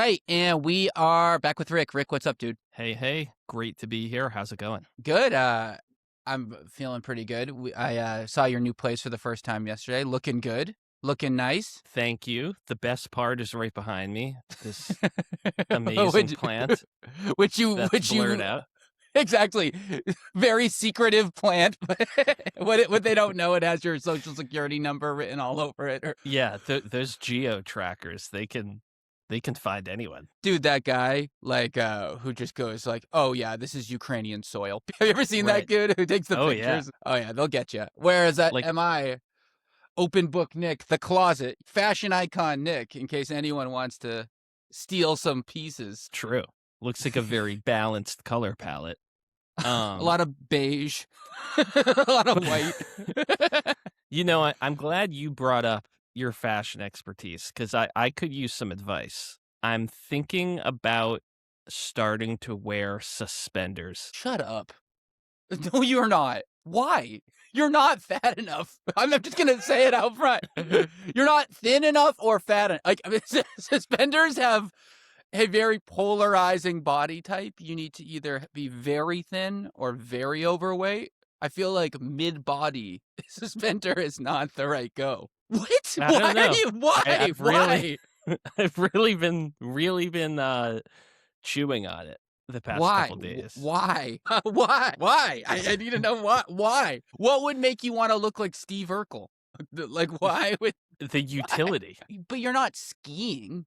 right, and we are back with Rick. Rick, what's up, dude? Hey, great to be here. How's it going? Good. I'm feeling pretty good. I saw your new place for the first time yesterday. Looking good. Looking nice. Thank you. The best part is right behind me. This amazing which, plant which you, that's which blurred you, out. exactly. Very secretive plant. What they don't know, it has your social security number written all over it. Yeah, those geo trackers, they can find anyone. Dude, that guy, who just goes like, "Oh yeah, this is Ukrainian soil." Have you ever seen that dude who takes the Oh, yeah. pictures? Oh yeah, they'll get you. Whereas am I, open book Nick, the closet, fashion icon Nick, in case anyone wants to steal some pieces. True. Looks like a very balanced color palette. A lot of beige, a lot of white. I'm glad you brought up your fashion expertise because I could use some advice. I'm thinking about starting to wear suspenders. Shut up. No, you're not. Why? You're not fat enough. I'm just going to say it out front. You're not thin enough or fat enough. Suspenders have a very polarizing body type. You need to either be very thin or very overweight. I feel like mid-body suspender is not the right go. What? I don't know. Why? Why? I've really been chewing on it the past couple days. Why? Why? I need to know why. What would make you want to look like Steve Urkel? Like, why would the utility? Why? But you're not skiing.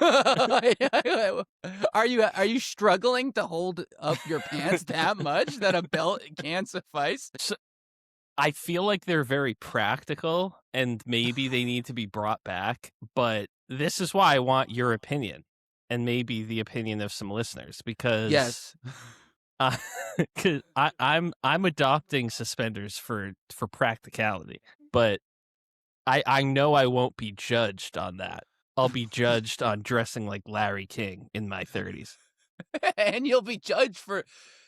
Are you struggling to hold up your pants that much that a belt can't suffice? So, I feel like they're very practical and maybe they need to be brought back, but this is why I want your opinion and maybe the opinion of some listeners because yes, cause I'm adopting suspenders for practicality, but I know I won't be judged on that. I'll be judged on dressing like Larry King in my 30s. And you'll be judged for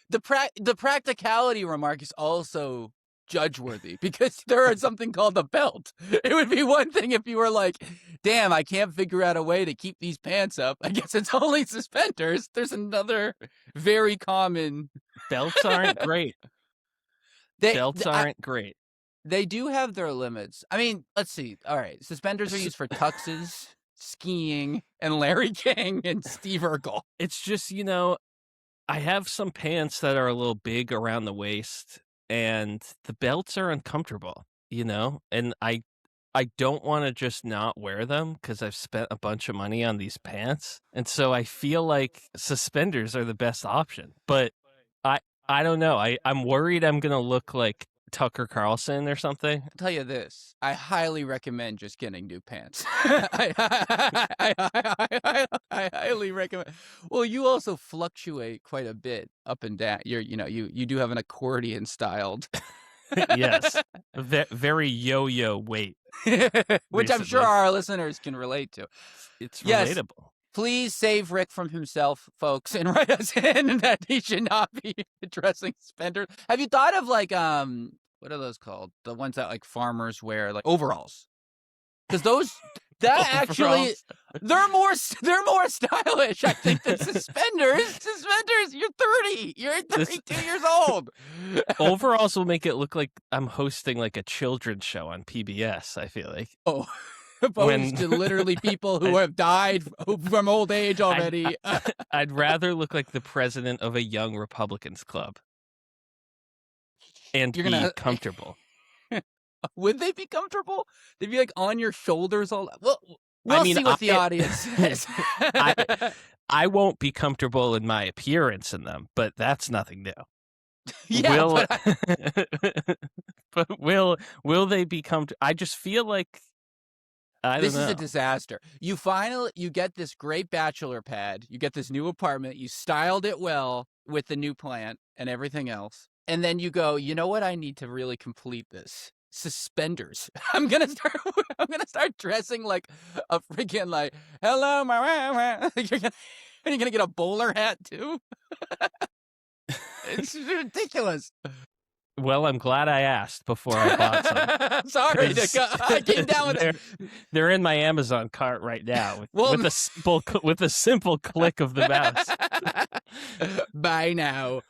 the practicality remark is also judge-worthy because there is something called a belt. It would be one thing if you were like, damn, I can't figure out a way to keep these pants up. I guess it's only suspenders. There's another very common... Belts aren't great. Belts aren't great. They do have their limits. I mean, let's see. All right. Suspenders are used for tuxes, skiing, and Larry King and Steve Urkel. It's just, I have some pants that are a little big around the waist and the belts are uncomfortable, and I don't want to just not wear them because I've spent a bunch of money on these pants. And so I feel like suspenders are the best option, but I don't know. I'm worried I'm going to look like Tucker Carlson or something. I'll tell you this, I highly recommend just getting new pants. I highly recommend. Well, you also fluctuate quite a bit up and down. You do have an accordion styled. Yes, very yo-yo weight, which I'm sure our listeners can relate to. It's relatable. Yes. Please save Rick from himself, folks, and write us in that he should not be addressing suspenders. Have you thought of what are those called? The ones that farmers wear, like overalls? Because those actually they're more stylish, I think, than suspenders. Suspenders, you're 30, you're 32 years old. Overalls will make it look like I'm hosting like a children's show on PBS. I feel like. Oh. Opposed to literally people who have died from old age already. I'd rather look like the president of a young Republicans club and be comfortable. Would they be comfortable? They'd be on your shoulders all. Well, we'll see what the audience says. I won't be comfortable in my appearance in them, but that's nothing new. Yeah, but will they be comfortable? I just feel like. This is a disaster. You get this great bachelor pad. You get this new apartment. You styled it well with the new plant and everything else. And then you go, you know what? I need to really complete this. Suspenders. I'm gonna start dressing like a freaking hello, my you're gonna get a bowler hat too. It's ridiculous. Well, I'm glad I asked before I bought some. Sorry, 'Cause I came down with they're it. they're in my Amazon cart right now Well, with a simple click of the mouse. Bye now.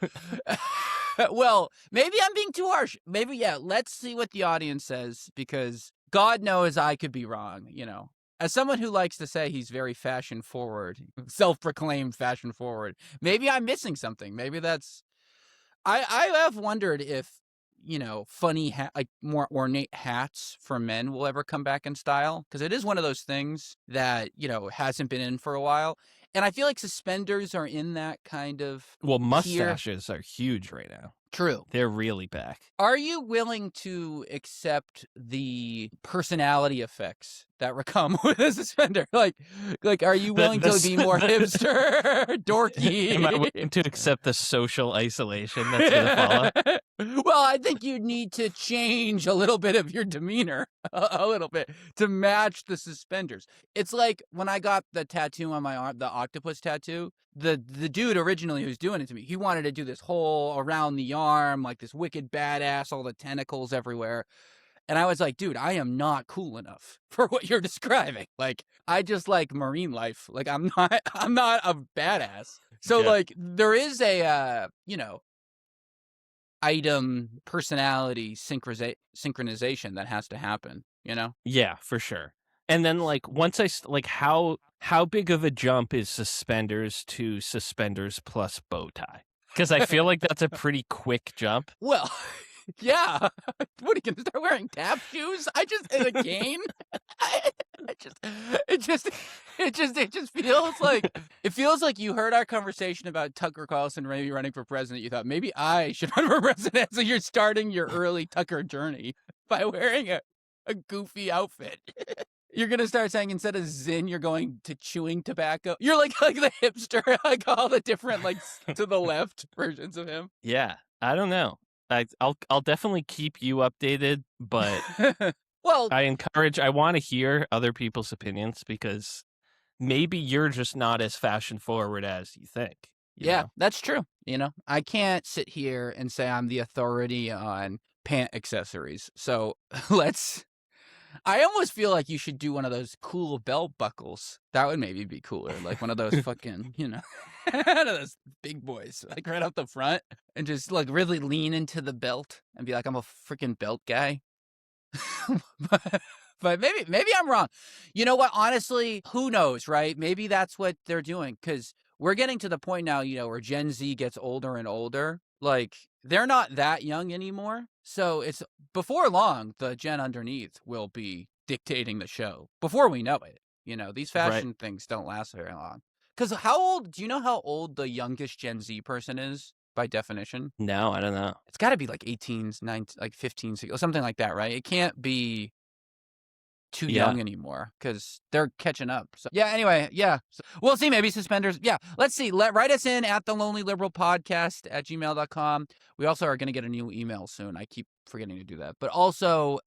Well, maybe I'm being too harsh. Maybe, yeah, let's see what the audience says, because God knows I could be wrong, you know. As someone who likes to say he's very fashion forward, self-proclaimed fashion forward, maybe I'm missing something. Maybe that's I have wondered if, you know, funny like more ornate hats for men will ever come back in style, because it is one of those things that, you know, hasn't been in for a while. And I feel like suspenders are in that kind of Well, tier. mustaches are huge right now. True. They're really back. Are you willing to accept the personality effects that come with a suspender? Like, are you willing to be more hipster, dorky? Am I willing to accept the social isolation that's going to follow? Well, I think you need to change a little bit of your demeanor, a little bit, to match the suspenders. It's like when I got the tattoo on my arm, the octopus tattoo. The dude originally who was doing it to me, he wanted to do this whole around the arm, like this wicked badass, all the tentacles everywhere. And I was like, dude, I am not cool enough for what you're describing. Like, I just like marine life. Like, I'm not a badass. So Yeah. like, there is a, you know, item personality synchronization that has to happen, you know? Yeah, for sure. And then like once like how big of a jump is suspenders to suspenders plus bow tie? Because I feel like that's a pretty quick jump. Well, yeah. What, are you gonna start wearing tap shoes? I just in a game. It just feels like you heard our conversation about Tucker Carlson maybe running for president. You thought maybe I should run for president. So you're starting your early Tucker journey by wearing a goofy outfit. You're gonna start saying, instead of Zin, you're going to chewing tobacco. You're like the hipster, like all the different like to the left versions of him. Yeah, I don't know. I'll definitely keep you updated, but Well, I want to hear other people's opinions, because maybe you're just not as fashion forward as you think. yeah, that's true. You know, I can't sit here and say I'm the authority on pant accessories. So I almost feel like you should do one of those cool belt buckles. That would maybe be cooler. Like one of those fucking, you know, one of those big boys, like right up the front, and just like really lean into the belt and be like, I'm a freaking belt guy. But maybe I'm wrong. You know what? Honestly, who knows, right? Maybe that's what they're doing, because we're getting to the point now, you know, where Gen Z gets older and older. Like, they're not that young anymore. So it's before long, the gen underneath will be dictating the show before we know it. You know, these fashion things don't last very long. Because do you know how old the youngest Gen Z person is by definition? No, I don't know. It's got to be like 18, 19, like 15, 16, something like that, right? It can't be too young anymore, because they're catching up. So yeah, anyway, yeah. So we'll see, maybe suspenders. Yeah, let's see. Write us in at thelonelyliberalpodcast@gmail.com. We also are going to get a new email soon. I keep forgetting to do that. But also,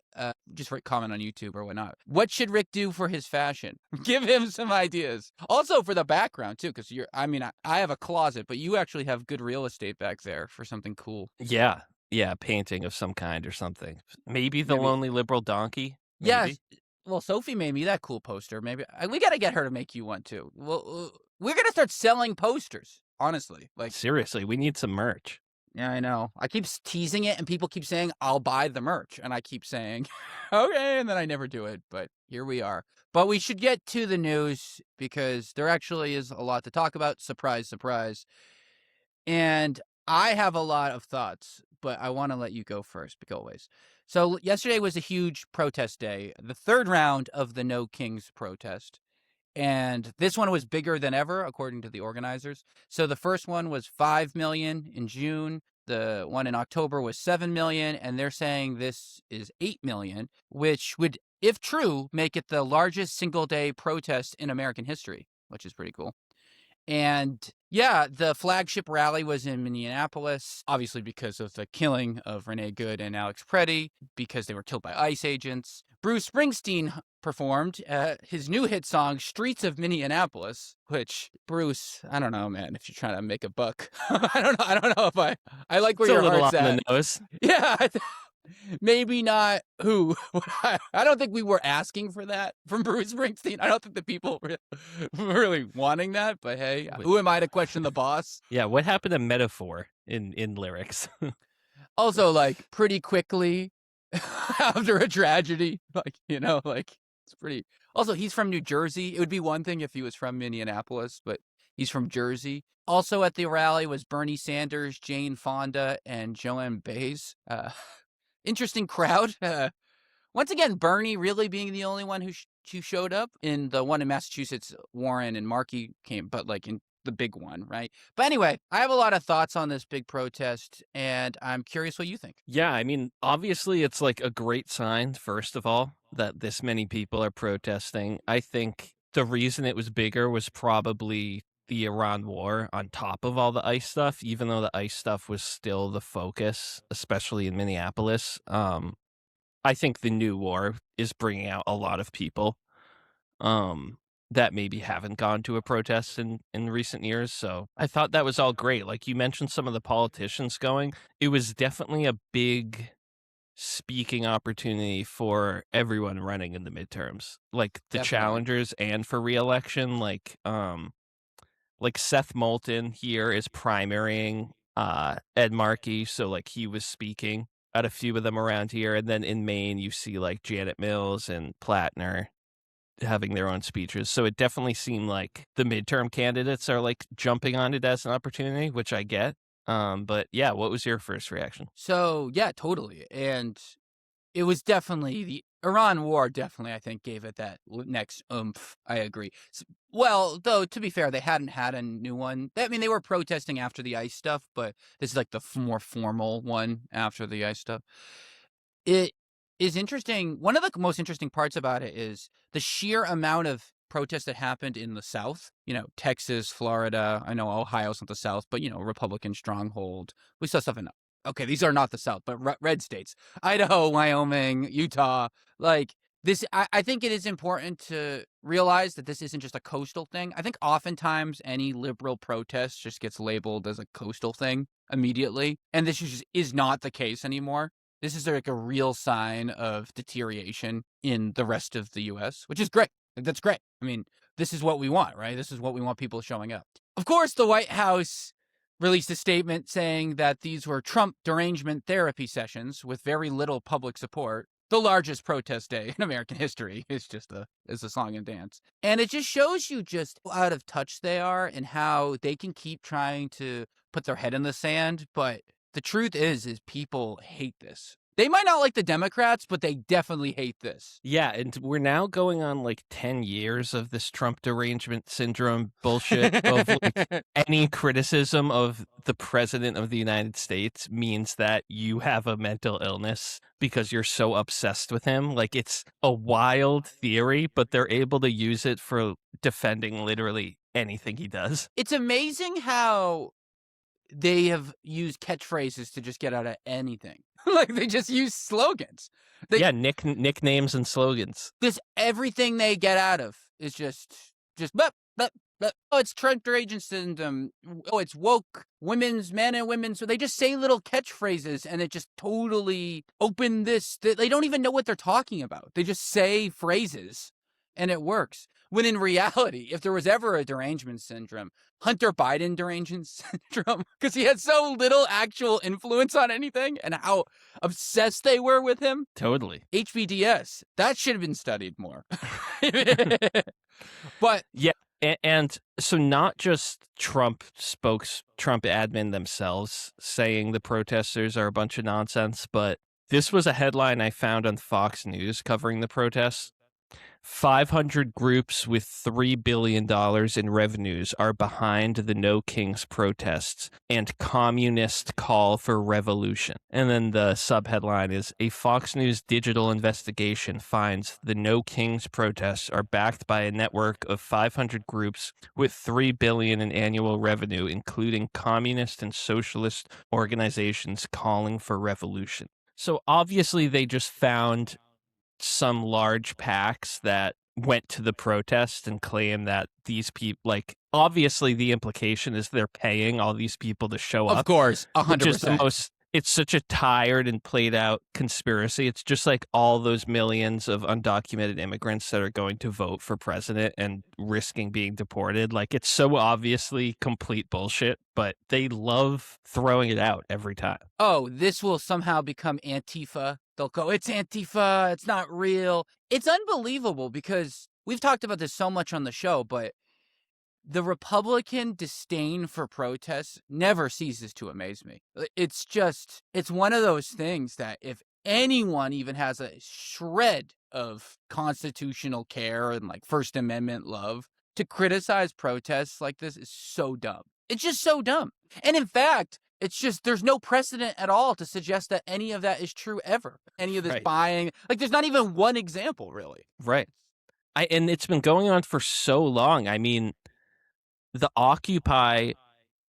just comment on YouTube or whatnot. What should Rick do for his fashion? Give him some ideas. Also for the background too, because I have a closet, but you actually have good real estate back there for something cool. Yeah, painting of some kind or something. Maybe the lonely liberal donkey. Maybe. Yeah. Well, Sophie made me that cool poster. Maybe we got to get her to make you one too. Well, we're gonna start selling posters. Honestly, like seriously, we need some merch. Yeah, I know. I keep teasing it, and people keep saying I'll buy the merch, and I keep saying okay, and then I never do it. But here we are. But we should get to the news, because there actually is a lot to talk about. Surprise, surprise. And I have a lot of thoughts, but I want to let you go first, like always. So yesterday was a huge protest day, the third round of the No Kings protest. And this one was bigger than ever, according to the organizers. So the first one was 5 million in June. The one in October was 7 million. And they're saying this is 8 million, which would, if true, make it the largest single day protest in American history, which is pretty cool. And yeah, the flagship rally was in Minneapolis, obviously because of the killing of Renee Good and Alex Preddy, because they were killed by ICE agents. Bruce Springsteen performed his new hit song "Streets of Minneapolis," which, Bruce, I don't know, man. If you're trying to make a buck, I don't know if I like where It's a your little heart's on at. the nose. Yeah, maybe not who. I don't think we were asking for that from Bruce Springsteen. I don't think the people were really wanting that. But hey, who am I to question the boss? Yeah, what happened to metaphor in lyrics? Also, like, pretty quickly after a tragedy, like, it's pretty. Also, he's from New Jersey. It would be one thing if he was from Minneapolis, but he's from Jersey. Also at the rally was Bernie Sanders, Jane Fonda, and Joanne Baez. Interesting crowd. Once again, Bernie really being the only one who showed up. In the one in Massachusetts, Warren and Markey came, but like in the big one, right? But anyway, I have a lot of thoughts on this big protest, and I'm curious what you think. Yeah, I mean, obviously it's like a great sign, first of all, that this many people are protesting. I think the reason it was bigger was probably the Iran war on top of all the ICE stuff, even though the ICE stuff was still the focus, especially in Minneapolis. I think the new war is bringing out a lot of people that maybe haven't gone to a protest in recent years. So I thought that was all great. Like you mentioned some of the politicians going. It was definitely a big speaking opportunity for everyone running in the midterms. Like the Definitely. challengers and for reelection. Like Seth Moulton here is primarying Ed Markey, so like he was speaking at a few of them around here, and then in Maine you see like Janet Mills and Plattner having their own speeches. So it definitely seemed like the midterm candidates are like jumping on it as an opportunity, which I get. But yeah, what was your first reaction? So yeah, totally. And it was definitely the Iran war. Definitely, I think gave it that next oomph. I agree. Well, though, to be fair, they hadn't had a new one. I mean, they were protesting after the ICE stuff, but this is like the more formal one after the ICE stuff. It is interesting. One of the most interesting parts about it is the sheer amount of protests that happened in the South. Texas, Florida. I know Ohio's not the South, but Republican stronghold. We saw stuff in. Okay, these are not the South, but red states: Idaho, Wyoming, Utah. Like this, I think it is important to realize that this isn't just a coastal thing. I think oftentimes any liberal protest just gets labeled as a coastal thing immediately, and this just is not the case anymore. This is like a real sign of deterioration in the rest of the U.S., which is great. That's great. I mean, this is what we want, right? This is what we want people showing up. Of course, the White House released a statement saying that these were Trump derangement therapy sessions with very little public support. The largest protest day in American history is just a song and dance. And it just shows you just how out of touch they are and how they can keep trying to put their head in the sand, but the truth is people hate this. They might not like the Democrats, but they definitely hate this. Yeah, and we're now going on like 10 years of this Trump derangement syndrome bullshit of like any criticism of the president of the United States means that you have a mental illness because you're so obsessed with him. Like it's a wild theory, but they're able to use it for defending literally anything he does. It's amazing how they have used catchphrases to just get out of anything. Like they just use slogans. Nicknames and slogans. This everything they get out of is just oh, it's Trump derangement syndrome. Oh, it's woke men and women. So they just say little catchphrases and it just totally open this. They don't even know what they're talking about. They just say phrases and it works. When in reality, if there was ever a derangement syndrome, Hunter Biden derangement syndrome, because he had so little actual influence on anything and how obsessed they were with him. Totally. HBDS, that should have been studied more. But yeah, and so not just Trump admin themselves saying the protesters are a bunch of nonsense, but this was a headline I found on Fox News covering the protests. 500 groups with $3 billion in revenues are behind the No Kings protests and communist call for revolution. And then the subheadline is a Fox News digital investigation finds the No Kings protests are backed by a network of 500 groups with $3 billion in annual revenue, including communist and socialist organizations calling for revolution. So obviously they just found some large PACs that went to the protest and claim that these people, like, obviously the implication is they're paying all these people to show Of up, course, which is the 100%. most, it's such a tired and played out conspiracy. It's just like all those millions of undocumented immigrants that are going to vote for president and risking being deported. Like, it's so obviously complete bullshit, but they love throwing it out every time. Oh, this will somehow become Antifa. They'll go, it's Antifa, it's not real. It's unbelievable because we've talked about this so much on the show, but the Republican disdain for protests never ceases to amaze me. It's one of those things that if anyone even has a shred of constitutional care and like First Amendment love, to criticize protests like this is so dumb. It's just so dumb. And in fact, it's just, there's no precedent at all to suggest that any of that is true ever. Any of this buying, like there's not even one example really. Right. And it's been going on for so long. I mean, the Occupy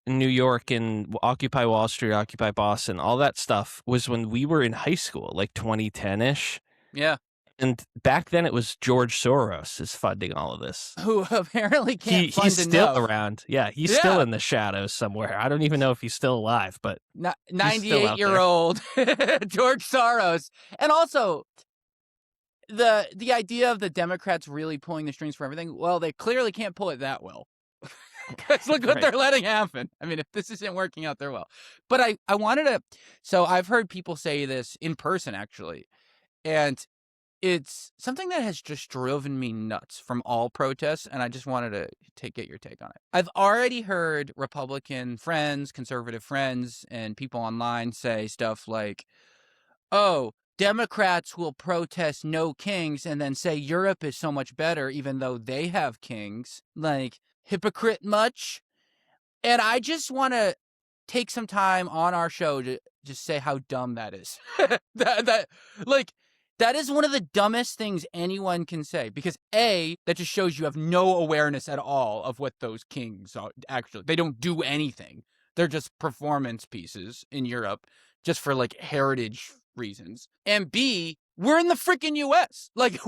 New York and Occupy Wall Street, Occupy Boston, all that stuff was when we were in high school, like 2010-ish. Yeah. And back then it was George Soros is funding all of this. Who apparently can't fund He's still enough. around. Yeah, he's still in the shadows somewhere. I don't even know if he's still alive, but 98-year-old George Soros. And also the idea of the Democrats really pulling the strings for everything, well, they clearly can't pull it that well. Because look what they're letting happen. I mean, if this isn't working out, they're well. But I wanted to, so I've heard people say this in person, actually. And it's something that has just driven me nuts from all protests. And I just wanted to get your take on it. I've already heard Republican friends, conservative friends, and people online say stuff like, oh, Democrats will protest no kings and then say Europe is so much better, even though they have kings. Like, hypocrite much? And I just want to take some time on our show to just say how dumb that is. That is one of the dumbest things anyone can say, because A, that just shows you have no awareness at all of what those kings are. Actually, they don't do anything. They're just performance pieces in Europe just for like heritage reasons. And B, we're in the freaking U.S. Like,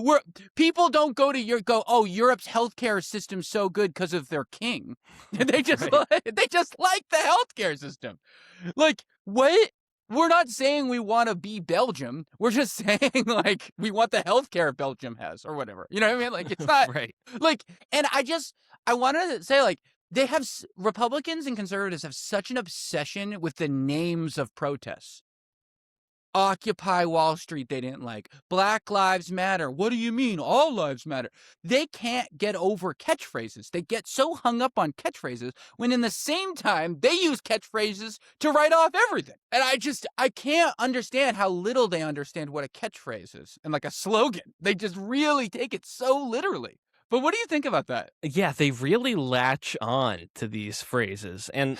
people don't go to oh, Europe's healthcare system's so good because of their king. They just they just like the healthcare system. Like, what? We're not saying we want to be Belgium. We're just saying like we want the healthcare Belgium has or whatever. You know what I mean? Like, it's not like. And I wanted to say, like, they have, Republicans and conservatives have such an obsession with the names of protests. Occupy Wall Street, they didn't like. Black Lives Matter. What do you mean? All lives matter. They can't get over catchphrases. They get so hung up on catchphrases when in the same time they use catchphrases to write off everything. And I can't understand how little they understand what a catchphrase is and like a slogan. They just really take it so literally. But what do you think about that? Yeah, they really latch on to these phrases. And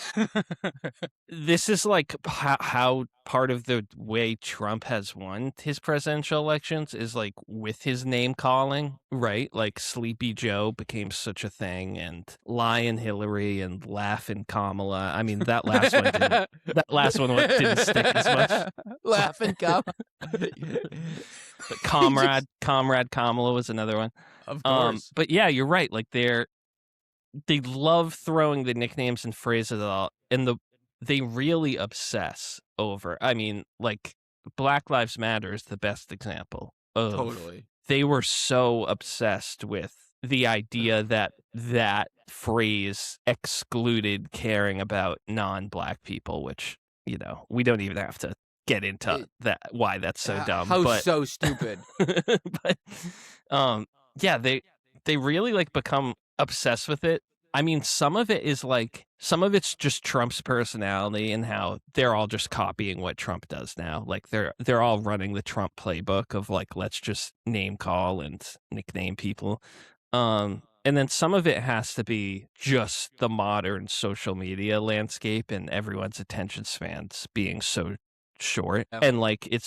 this is like how part of the way Trump has won his presidential elections is like with his name calling, right? Like Sleepy Joe became such a thing, and Lion Hillary and Laughing Kamala. I mean, that last one didn't stick as much. Laughing Kamala. Comrade Kamala was another one. Of course. But yeah, you're right. Like they love throwing the nicknames and phrases at all, and they really obsess over. I mean, like Black Lives Matter is the best example of. Totally. They were so obsessed with the idea that phrase excluded caring about non-Black people, which, you know, we don't even have to get into why that's so dumb. So stupid. But yeah, they really like become obsessed with it. I mean, some of it's just Trump's personality and how they're all just copying what Trump does now. Like they're all running the Trump playbook of like, let's just name call and nickname people. And then some of it has to be just the modern social media landscape and everyone's attention spans being so short. And like it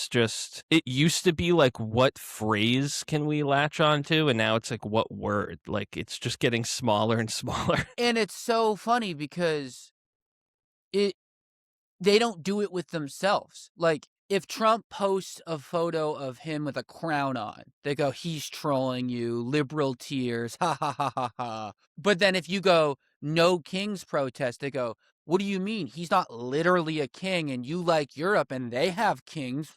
used to be like, what phrase can we latch onto, and now it's like, what word? Like it's just getting smaller and smaller. And it's so funny because they don't do it with themselves. Like, if Trump posts a photo of him with a crown on, they go, he's trolling you, liberal tears, ha ha ha ha ha. But then if you go, no kings protest, they go, what do you mean? He's not literally a king and you like Europe and they have kings.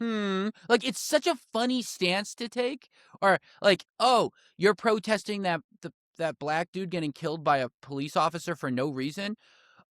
Like, it's such a funny stance to take. Or like, oh, you're protesting that black dude getting killed by a police officer for no reason.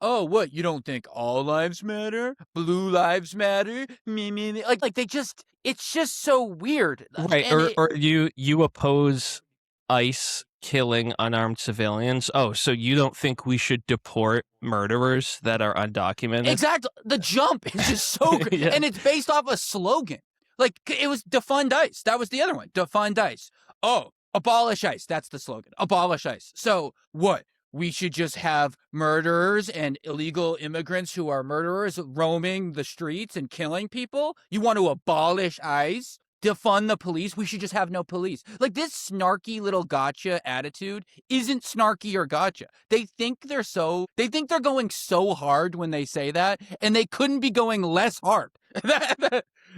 Oh, what? You don't think all lives matter? Blue lives matter? Me. Like they just, it's just so weird. Right, And or you oppose ICE killing unarmed civilians. Oh, so you don't think we should deport murderers that are undocumented? exactly. The jump is just so great. Yeah. And it's based off a slogan. Like, it was defund ICE. That was the other one. Defund ICE. Oh, abolish ICE. That's the slogan. Abolish ICE. So what? We should just have murderers and illegal immigrants who are murderers roaming the streets and killing people? You want to abolish ICE? Defund the police? We should just have no police. Like, this snarky little gotcha attitude isn't snarky or gotcha. They think they're going so hard when they say that, and they couldn't be going less hard.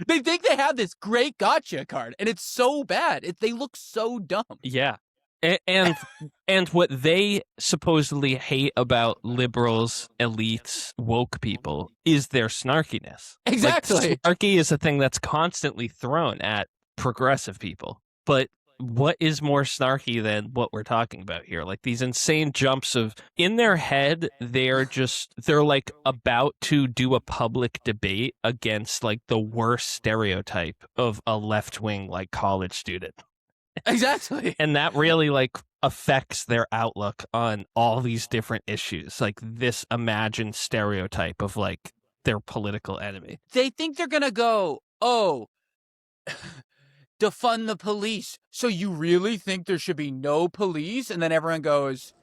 They think they have this great gotcha card, and it's so bad. They look so dumb. Yeah. And what they supposedly hate about liberals, elites, woke people is their snarkiness. Exactly. Like, snarky is a thing that's constantly thrown at progressive people. But what is more snarky than what we're talking about here? Like, these insane jumps of, in their head, they're like about to do a public debate against like the worst stereotype of a left-wing like college student. Exactly. And that really like affects their outlook on all these different issues, like this imagined stereotype of like their political enemy. They think they're gonna go, oh, defund the police. So you really think there should be no police? And then everyone goes,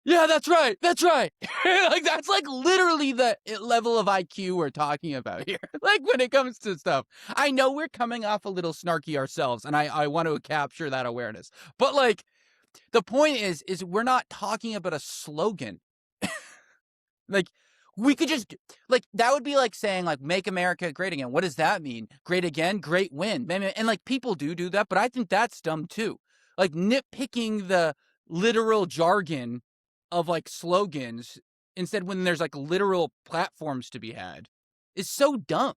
yeah, that's right. That's right. Like, that's like literally the level of IQ we're talking about here. Like, when it comes to stuff, I know we're coming off a little snarky ourselves, and I want to capture that awareness. But like, the point is we're not talking about a slogan. Like, we could just, like, that would be like saying, like, make America great again. What does that mean? Great again? Great win. And like, people do that, but I think that's dumb too. Like, nitpicking the literal jargon of like slogans instead when there's like literal platforms to be had is so dumb.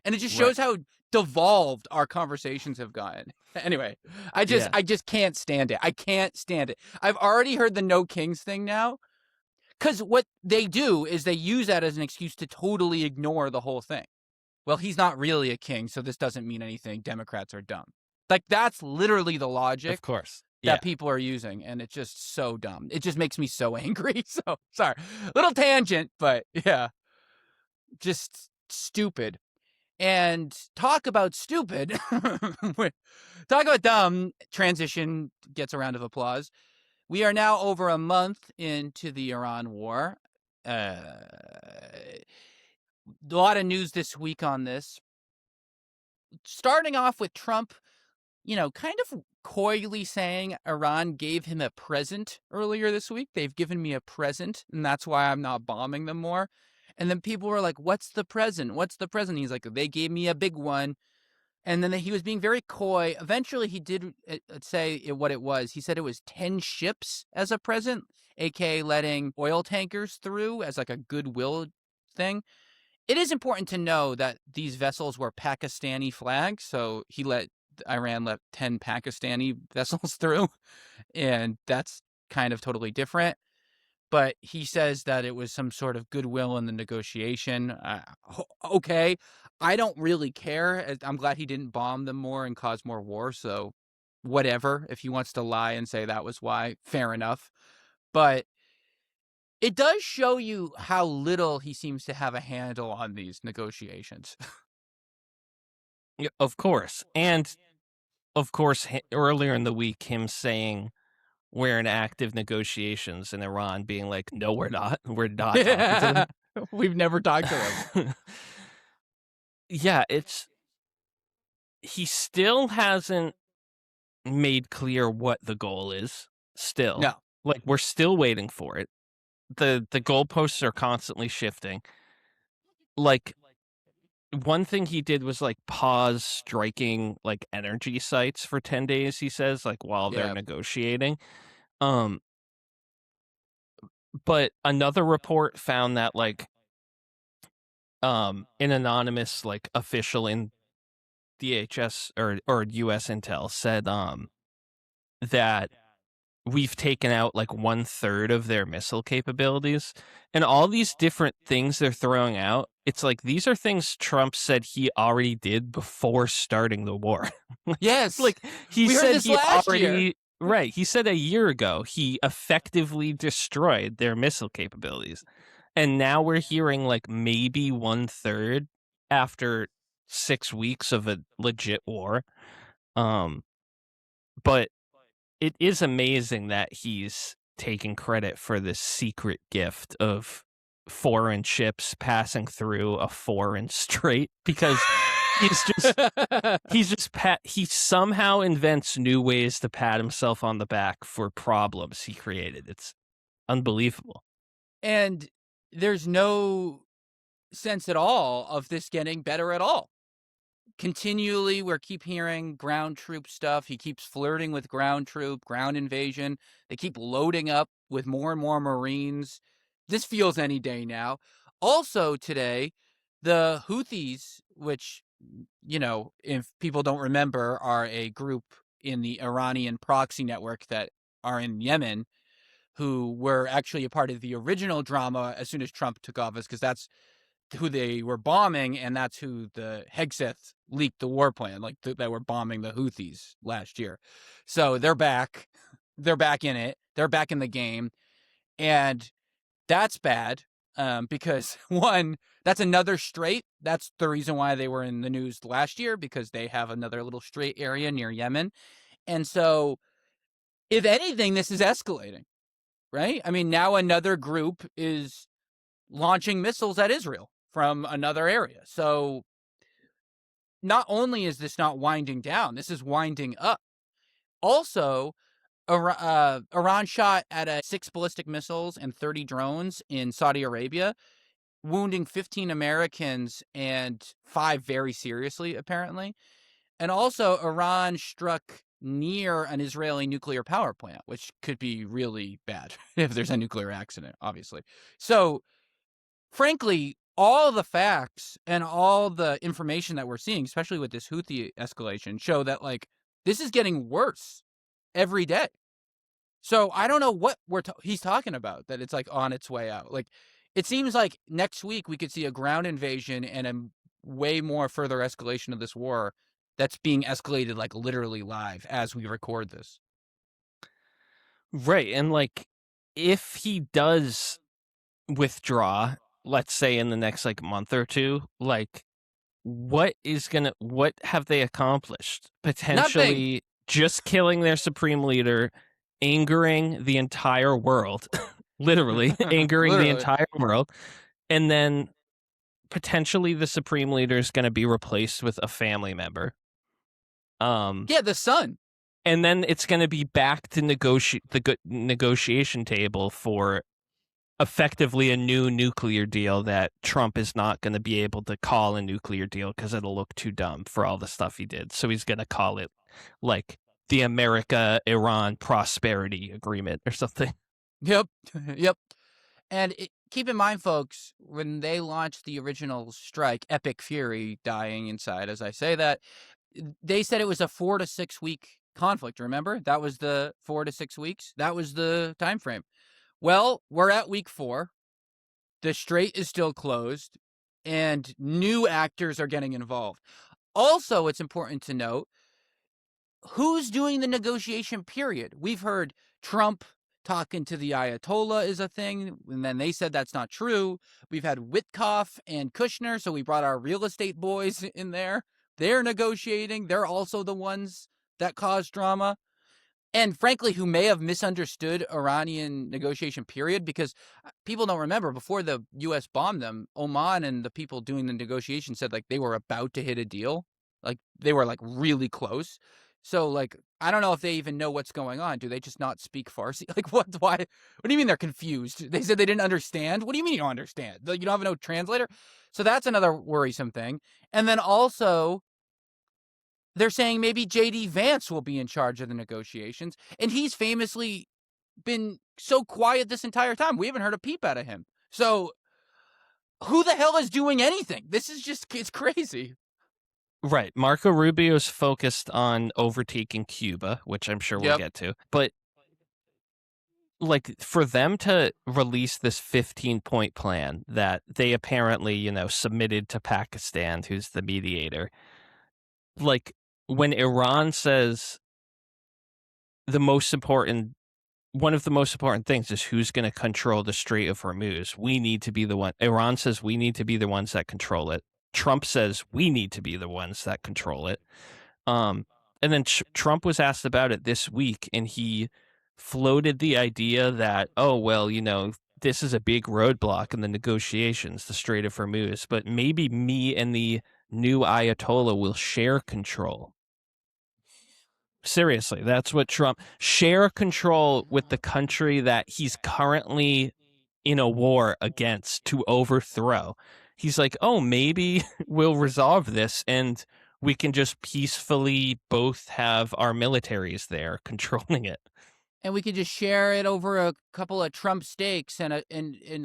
And it just shows how devolved our conversations have gotten. Anyway, I just can't stand it. I can't stand it. I've already heard the no kings thing now. Because what they do is they use that as an excuse to totally ignore the whole thing. Well, he's not really a king, so this doesn't mean anything. Democrats are dumb. Like, that's literally the logic. Of course. That people are using, and it's just so dumb. It just makes me so angry. So, sorry. Little tangent, but yeah. Just stupid. And talk about stupid. Talk about dumb. Transition gets a round of applause. We are now over a month into the Iran war. A lot of news this week on this. Starting off with Trump, kind of coyly saying Iran gave him a present earlier this week. They've given me a present, and that's why I'm not bombing them more. And then people were like, what's the present? What's the present? He's like, they gave me a big one. And then he was being very coy. Eventually, he did say what it was. He said it was 10 ships as a present, aka letting oil tankers through as like a goodwill thing. It is important to know that these vessels were Pakistani flags, so Iran let 10 Pakistani vessels through, and that's kind of totally different. But he says that it was some sort of goodwill in the negotiation. Okay, I don't really care. I'm glad he didn't bomb them more and cause more war, so whatever. If he wants to lie and say that was why, fair enough. But it does show you how little he seems to have a handle on these negotiations. Yeah, of course. And of course, earlier in the week, him saying we're in active negotiations, and Iran being like, no, we're not. We're not talking to them. We've never talked to him. Yeah, he still hasn't made clear what the goal is. Still. No. Like, we're still waiting for it. The goalposts are constantly shifting. like, one thing he did was, like, pause striking, like, energy sites for 10 days, he says, like, while they're Yeah. negotiating. Um, but another report found that, like, an anonymous, like, official in DHS or US Intel said, that we've taken out like 1/3 of their missile capabilities, and all these different things they're throwing out. It's like these are things Trump said he already did before starting the war. Yes. Like he We heard said this he last year. already right. He said a year ago he effectively destroyed their missile capabilities, and now we're hearing like maybe 1/3 after 6 weeks of a legit war. Um, but it is amazing that he's taking credit for this secret gift of foreign ships passing through a foreign strait because he's just he somehow invents new ways to pat himself on the back for problems he created. It's unbelievable. And there's no sense at all of this getting better at all. Continually, we keep hearing ground troop stuff. He keeps flirting with ground troop, ground invasion. They keep loading up with more and more Marines. This feels any day now. Also today, the Houthis, which, if people don't remember, are a group in the Iranian proxy network that are in Yemen, who were actually a part of the original drama as soon as Trump took office, because that's who they were bombing, and that's who the Hegseth leaked the war plan, like that were bombing the Houthis last year. So they're back. They're back in it. They're back in the game, and that's bad because one, that's another strait. That's the reason why they were in the news last year, because they have another little strait area near Yemen, and so if anything, this is escalating, right? I mean, now another group is launching missiles at Israel from another area. So not only is this not winding down, this is winding up. Also, Iran shot at 6 ballistic missiles and 30 drones in Saudi Arabia, wounding 15 Americans and 5 very seriously, apparently. And also, Iran struck near an Israeli nuclear power plant, which could be really bad if there's a nuclear accident, obviously. So frankly, all the facts and all the information that we're seeing, especially with this Houthi escalation, show that like this is getting worse every day. So I don't know what he's talking about, that it's like on its way out. Like it seems like next week we could see a ground invasion and a way more further escalation of this war that's being escalated like literally live as we record this. Right. And like if he does withdraw, let's say in the next like month or two, like what have they accomplished? Nothing. Potentially just killing their supreme leader, angering the entire world, literally angering the Literally. entire world, and then potentially the supreme leader is going to be replaced with a family member. Yeah, the sun. And then it's going to be back to negotiation table for effectively a new nuclear deal that Trump is not going to be able to call a nuclear deal because it'll look too dumb for all the stuff he did. So he's going to call it like the America-Iran Prosperity Agreement or something. Yep. Yep. And keep in mind, folks, when they launched the original strike, Epic Fury, dying inside as I say that, they said it was a 4 to 6 week conflict. Remember? That was the 4 to 6 weeks. That was the time frame. Well, we're at week 4. The strait is still closed, and new actors are getting involved. Also, it's important to note, who's doing the negotiation period? We've heard Trump talking to the Ayatollah is a thing, and then they said that's not true. We've had Witkoff and Kushner, so we brought our real estate boys in there. They're negotiating. They're also the ones that caused drama. And frankly, who may have misunderstood Iranian negotiation period, because people don't remember, before the U.S. bombed them, Oman and the people doing the negotiation said like they were about to hit a deal. Like they were like really close. So like I don't know if they even know what's going on. Do they just not speak Farsi? Like, what? Why? What do you mean they're confused? They said they didn't understand. What do you mean you don't understand? You don't have no translator. So that's another worrisome thing. And then also, they're saying maybe JD Vance will be in charge of the negotiations, and he's famously been so quiet this entire time. We haven't heard a peep out of him. So who the hell is doing anything? This is just, it's crazy. Right. Marco Rubio's focused on overtaking Cuba, which I'm sure we'll Yep. get to. But like for them to release this 15-point plan that they apparently, submitted to Pakistan, who's the mediator, like when Iran says the most important one of the most important things is who's going to control the Strait of Hormuz. We need to be the one. Iran says we need to be the ones that control it. Trump says we need to be the ones that control it. And then Trump was asked about it this week, and he floated the idea that, oh, well, this is a big roadblock in the negotiations, the Strait of Hormuz, but maybe me and the new Ayatollah will share control. Seriously, that's what Trump share control with the country that he's currently in a war against to overthrow. He's like, oh, maybe we'll resolve this and we can just peacefully both have our militaries there controlling it. And we could just share it over a couple of Trump steaks, and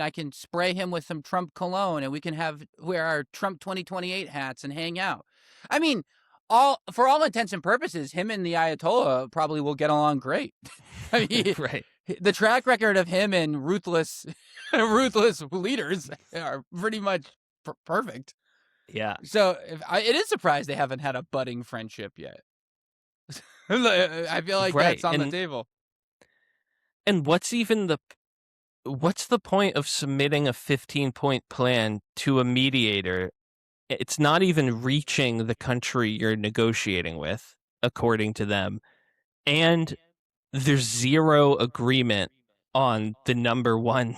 I can spray him with some Trump cologne, and we can wear our Trump 2028 hats and hang out. I mean, for all intents and purposes, him and the Ayatollah probably will get along great. I mean, Right. The track record of him and ruthless leaders are pretty much perfect. Yeah. So it is surprised they haven't had a budding friendship yet. I feel like that's on the table. And what's the point of submitting a 15-point plan to a mediator? It's not even reaching the country you're negotiating with, according to them. And there's zero agreement on the number one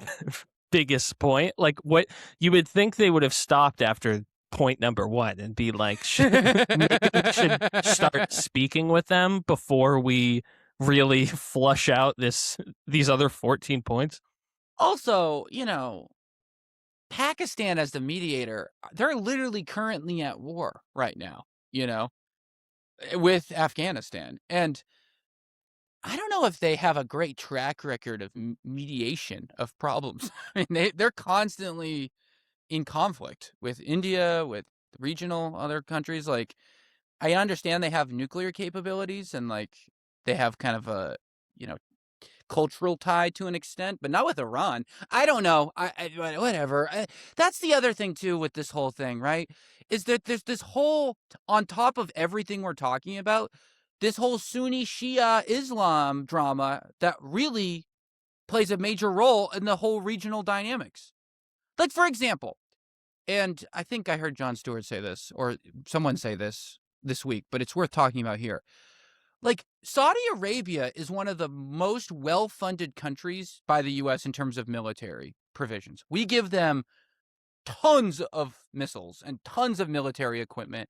biggest point. Like, what you would think they would have stopped after point number one and be like, maybe we should start speaking with them before we really flush out these other 14 points. Also, Pakistan as the mediator, they're literally currently at war right now, with Afghanistan. And I don't know if they have a great track record of mediation of problems. I mean, they're constantly in conflict with India, with regional other countries. Like, I understand they have nuclear capabilities and like they have kind of a, cultural tie to an extent, but not with Iran. I don't know. Whatever. That's the other thing too with this whole thing, right? Is that there's this whole, on top of everything we're talking about, this whole Sunni Shia Islam drama that really plays a major role in the whole regional dynamics. Like, for example, and I think I heard Jon Stewart say this, or someone say this week, but it's worth talking about here. Like, Saudi Arabia is one of the most well-funded countries by the U.S. in terms of military provisions. We give them tons of missiles and tons of military equipment,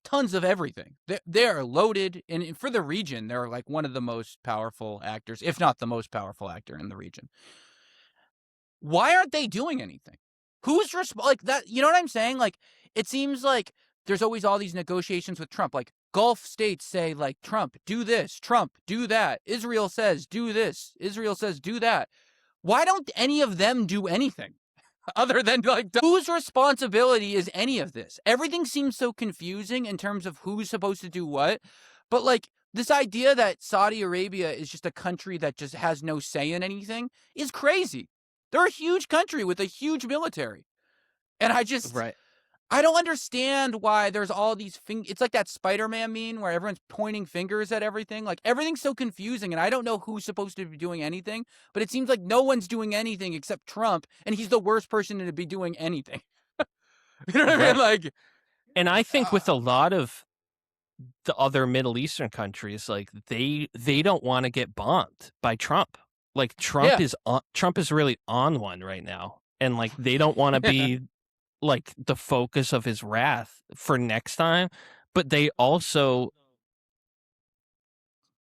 tons of everything. They're loaded, and for the region, they're like one of the most powerful actors, if not the most powerful actor in the region. Why aren't they doing anything? Who's like that? You know what I'm saying? Like, it seems like there's always all these negotiations with Trump. Like, Gulf states say, like, Trump, do this. Trump, do that. Israel says, do this. Israel says, do that. Why don't any of them do anything? Other than, like, whose responsibility is any of this? Everything seems so confusing in terms of who's supposed to do what. But, like, this idea that Saudi Arabia is just a country that just has no say in anything is crazy. They're a huge country with a huge military. And Right. I don't understand why there's all these it's like that Spider-Man meme where everyone's pointing fingers at everything. Like, everything's so confusing, and I don't know who's supposed to be doing anything, but it seems like no one's doing anything except Trump, and he's the worst person to be doing anything. You know what I mean? Like, and I think with a lot of the other Middle Eastern countries, like they don't want to get bombed by Trump. Like Trump is really on one right now, and like they don't want to be like the focus of his wrath for next time. But they also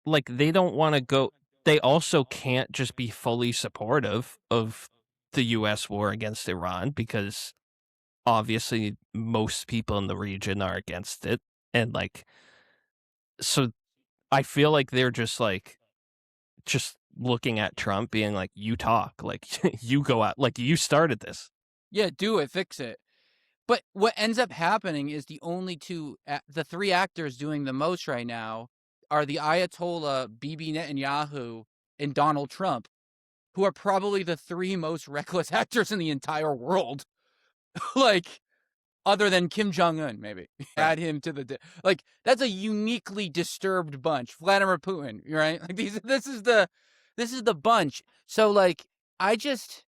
like, they don't wanna go they also can't just be fully supportive of the US war against Iran because obviously most people in the region are against it, and, like, so I feel like they're just looking at Trump being like, "You talk, like, you go out, like, you started this." Yeah, do it, fix it. But what ends up happening is the three actors doing the most right now are the Ayatollah, Bibi Netanyahu, and Donald Trump, who are probably the three most reckless actors in the entire world. Like, other than Kim Jong Un, maybe Right. add him to like that's a uniquely disturbed bunch. Vladimir Putin, right? Like this is the bunch. So like, I just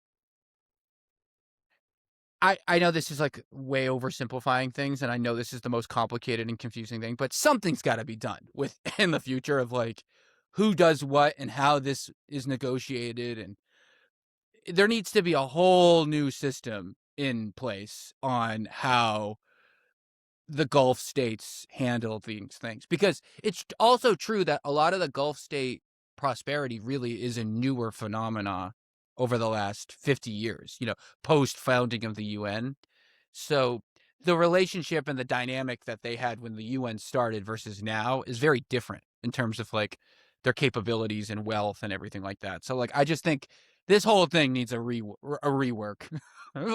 I know this is like way oversimplifying things, and I know this is the most complicated and confusing thing, but something's got to be done with in the future of like who does what and how this is negotiated, and there needs to be a whole new system in place on how the Gulf states handle these things, because it's also true that a lot of the Gulf state prosperity really is a newer phenomena over the last 50 years, post founding of the UN. So the relationship and the dynamic that they had when the UN started versus now is very different in terms of like their capabilities and wealth and everything like that. So like, I just think this whole thing needs a rework.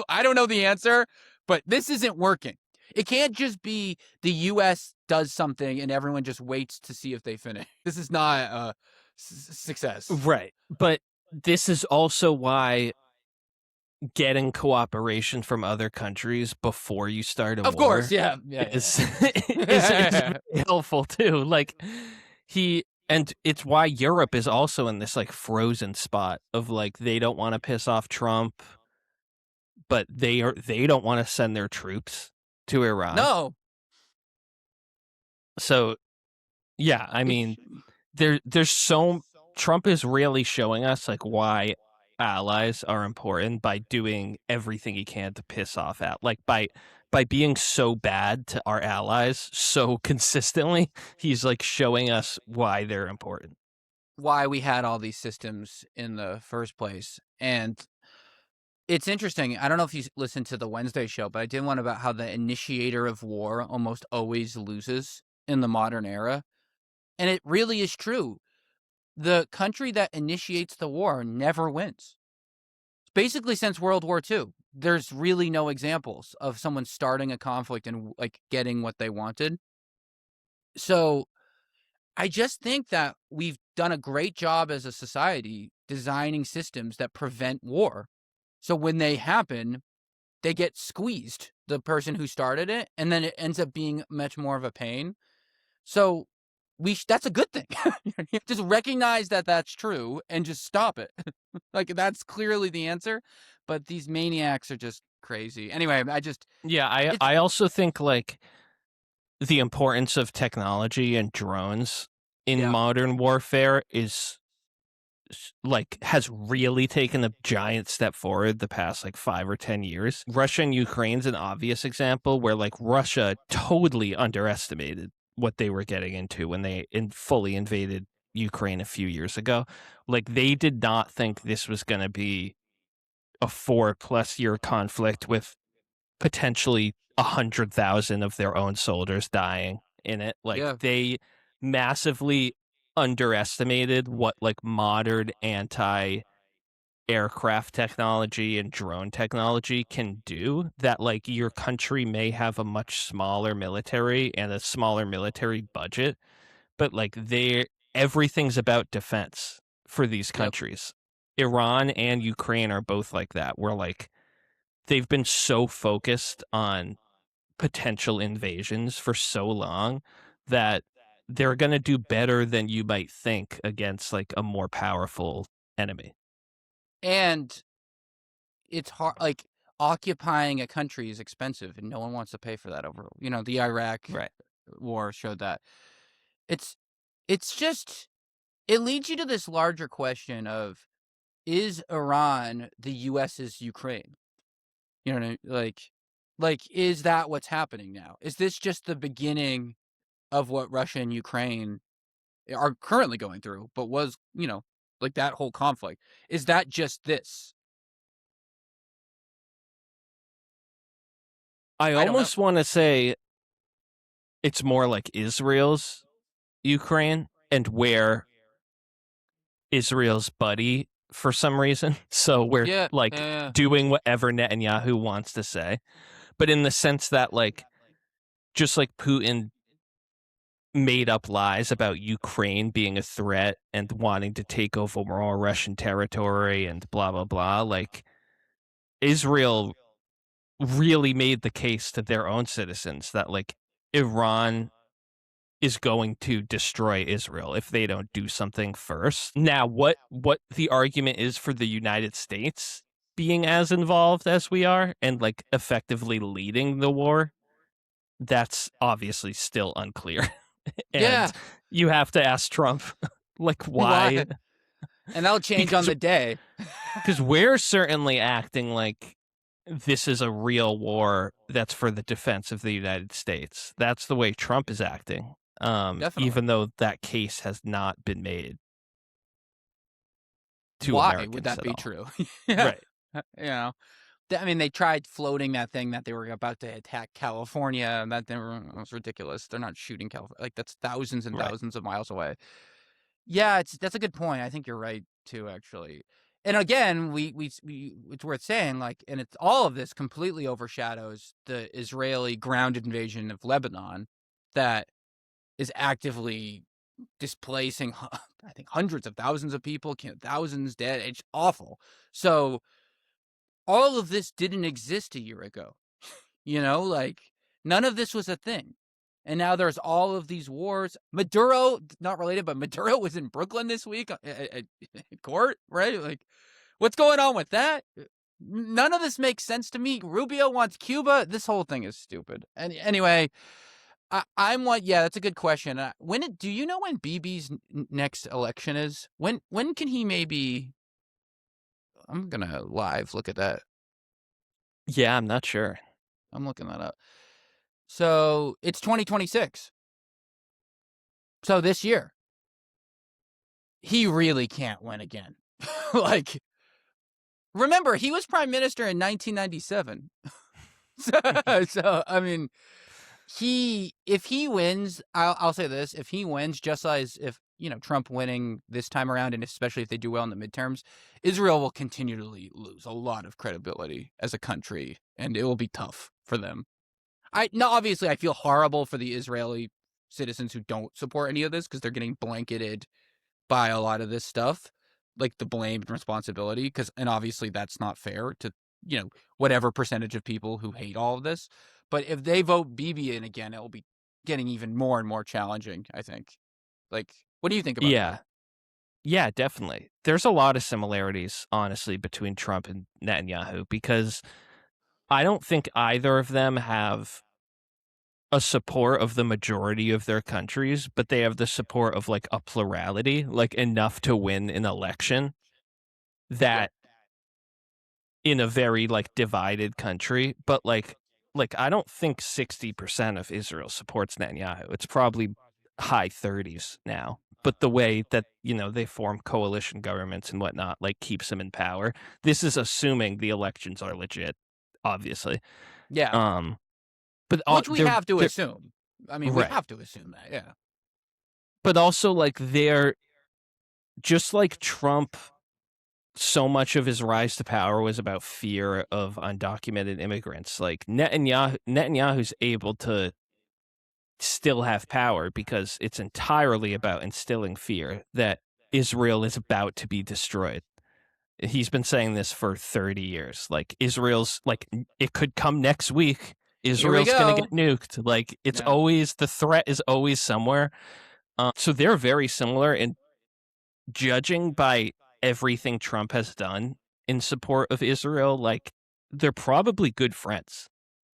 I don't know the answer, but this isn't working. It can't just be the US does something and everyone just waits to see if they finish. This is not a success. Right. But this is also why getting cooperation from other countries before you start a Of course, war yeah, yeah, is is yeah. very helpful too. Like, and it's why Europe is also in this like frozen spot of like they don't want to piss off Trump, but they don't want to send their troops to Iran. No, So yeah, I mean, there's so Trump is really showing us like why allies are important by doing everything he can to piss off at like by being so bad to our allies so consistently, he's like showing us why they're important. why we had all these systems in the first place. And it's interesting. I don't know if you listened to the Wednesday show, but I did one about how the initiator of war almost always loses in the modern era. And it really is true. The country that initiates the war never wins. Basically, since World War II, there's really no examples of someone starting a conflict and like getting what they wanted. So I just think that we've done a great job as a society designing systems that prevent war. So when they happen, they get squeezed, the person who started it, and then it ends up being much more of a pain. So that's a good thing. Just recognize that that's true and just stop it. Like, that's clearly the answer, but these maniacs are just crazy. Anyway, Yeah, I it's I also think like the importance of technology and drones in yeah, modern warfare is like has really taken a giant step forward the past like 5 or 10 years. Russia and Ukraine's an obvious example where like Russia totally underestimated what they were getting into when they fully invaded Ukraine a few years ago. Like they did not think this was going to be a 4+ year conflict with potentially 100,000 of their own soldiers dying in it. Like yeah. they massively underestimated what like modern anti aircraft technology and drone technology can do, that like your country may have a much smaller military and a smaller military budget, but like they everything's about defense for these Yep. countries. Iran and Ukraine are both like that. Where like they've been so focused on potential invasions for so long that they're going to do better than you might think against like a more powerful enemy. And it's hard, like, occupying a country is expensive, and no one wants to pay for that over, the Iraq Right. war showed that. It's it's just it leads you to this larger question of, is Iran the US's Ukraine? You know what I mean? Like, is that what's happening now? Is this just the beginning of what Russia and Ukraine are currently going through, but was, like that whole conflict. Is that just this? I I don't know. almost want to say it's more like Israel's Ukraine and where Israel's buddy for some reason. So we're Yeah, like yeah, doing whatever Netanyahu wants to say. But in the sense that like just like Putin made up lies about Ukraine being a threat and wanting to take over more Russian territory and blah blah blah, like Israel really made the case to their own citizens that like Iran is going to destroy Israel if they don't do something first. Now, what the argument is for the United States being as involved as we are and like effectively leading the war, that's obviously still unclear. And yeah. you have to ask Trump like Why? why And that'll change on because the day. we're certainly acting like this is a real war that's for the defense of the United States. That's the way Trump is acting. Definitely. Even though that case has not been made to Why would Americans that at be all. true? Yeah. Right. I mean, they tried floating that thing that they were about to attack California, and that was ridiculous. They're not shooting California. Like, that's thousands and Right. thousands of miles away. Yeah, that's a good point. I think you're right too, actually. And again, we it's worth saying, like, and it's all of this completely overshadows the Israeli ground invasion of Lebanon that is actively displacing, I think, hundreds of thousands of people, thousands dead. It's awful. So all of this didn't exist a year ago. Like, none of this was a thing. And now there's all of these wars. Maduro, not related, but Maduro was in Brooklyn this week at court, right? Like, what's going on with that? None of this makes sense to me. Rubio wants Cuba. This whole thing is stupid. And anyway, I'm like, yeah, that's a good question. Do you know when BB's next election is? When can he maybe? I'm gonna live look at that. Yeah, I'm not sure. I'm looking that up. So it's 2026. So this year, he really can't win again. Like, remember, he was prime minister in 1997. So I mean, if he wins, I'll say this: if he wins, just as if Trump winning this time around, and especially if they do well in the midterms, Israel will continually lose a lot of credibility as a country, and it will be tough for them. Obviously I feel horrible for the Israeli citizens who don't support any of this because they're getting blanketed by a lot of this stuff, like the blame and responsibility. And obviously that's not fair to whatever percentage of people who hate all of this. But if they vote Bibi in again, it will be getting even more and more challenging, I think. Like, what do you think about that? Yeah. Yeah, definitely. There's a lot of similarities, honestly, between Trump and Netanyahu because I don't think either of them have a support of the majority of their countries, but they have the support of like a plurality, like enough to win an election Yeah. that in a very like divided country, but like I don't think 60% of Israel supports Netanyahu. It's probably high 30s now. But the way that, they form coalition governments and whatnot, like keeps him in power. This is assuming the elections are legit, obviously. Yeah. Um, but Which we they're have to they're assume. I mean, we right. have to assume that. Yeah. But also like they're just like Trump, so much of his rise to power was about fear of undocumented immigrants. Like Netanyahu's able to still have power because it's entirely about instilling fear that Israel is about to be destroyed. He's been saying this for 30 years. Like Israel's like it could come next week. Here we Israel's going to go. get nuked. Like it's Yeah. always the threat is always somewhere. So they're very similar in judging by everything Trump has done in support of Israel. Like they're probably good friends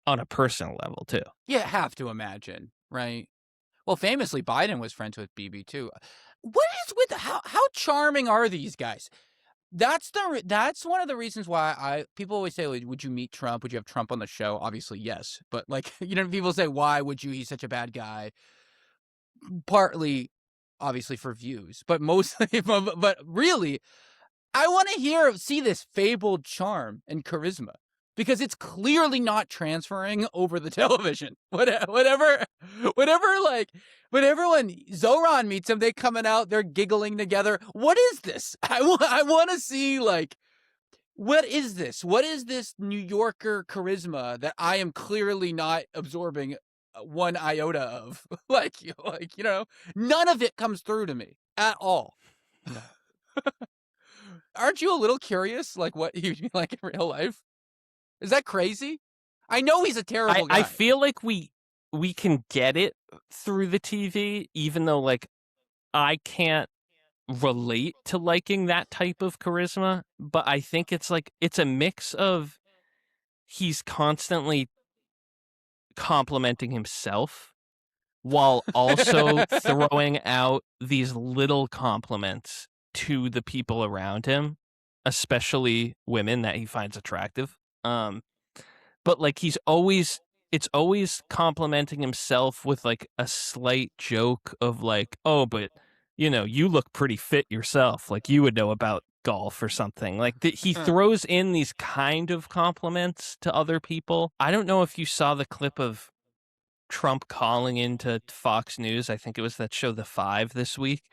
on a personal level too. You have to imagine, right? Well, famously, Biden was friends with BB too. What is with how charming are these guys? That's one of the reasons why people always say, like, would you meet Trump? Would you have Trump on the show? Obviously, yes. But like, people say, why would you? He's such a bad guy. Partly, obviously for views, but mostly, but really, I want to see this fabled charm and charisma because it's clearly not transferring over the television. Whatever, like, whenever when Zoran meets him, they coming out, they're giggling together. What is this? I want to see, like, what is this? What is this New Yorker charisma that I am clearly not absorbing one iota of? like, none of it comes through to me at all. Aren't you a little curious, like, what he'd be like in real life? Is that crazy? I know he's a terrible guy. I feel like we can get it through the TV, even though, like, I can't relate to liking that type of charisma, but I think it's a mix of he's constantly complimenting himself while also throwing out these little compliments to the people around him, especially women that he finds attractive. But like it's always complimenting himself with like a slight joke of like, oh, but you look pretty fit yourself. Like you would know about golf or something. Like he throws in these kind of compliments to other people. I don't know if you saw the clip of Trump calling into Fox News. I think it was that show The Five this week,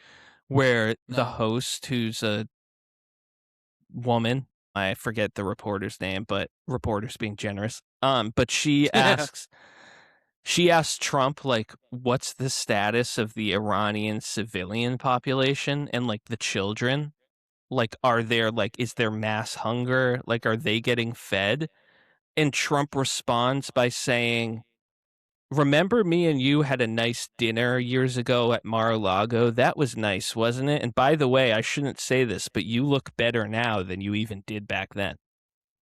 where the host, who's a woman, I forget the reporter's name, but reporters being generous. But she asks Trump, like, what's the status of the Iranian civilian population and like the children? Like, is there mass hunger? Like, are they getting fed? And Trump responds by saying, remember me and you had a nice dinner years ago at Mar-a-Lago? That was nice, wasn't it? And by the way, I shouldn't say this, but you look better now than you even did back then.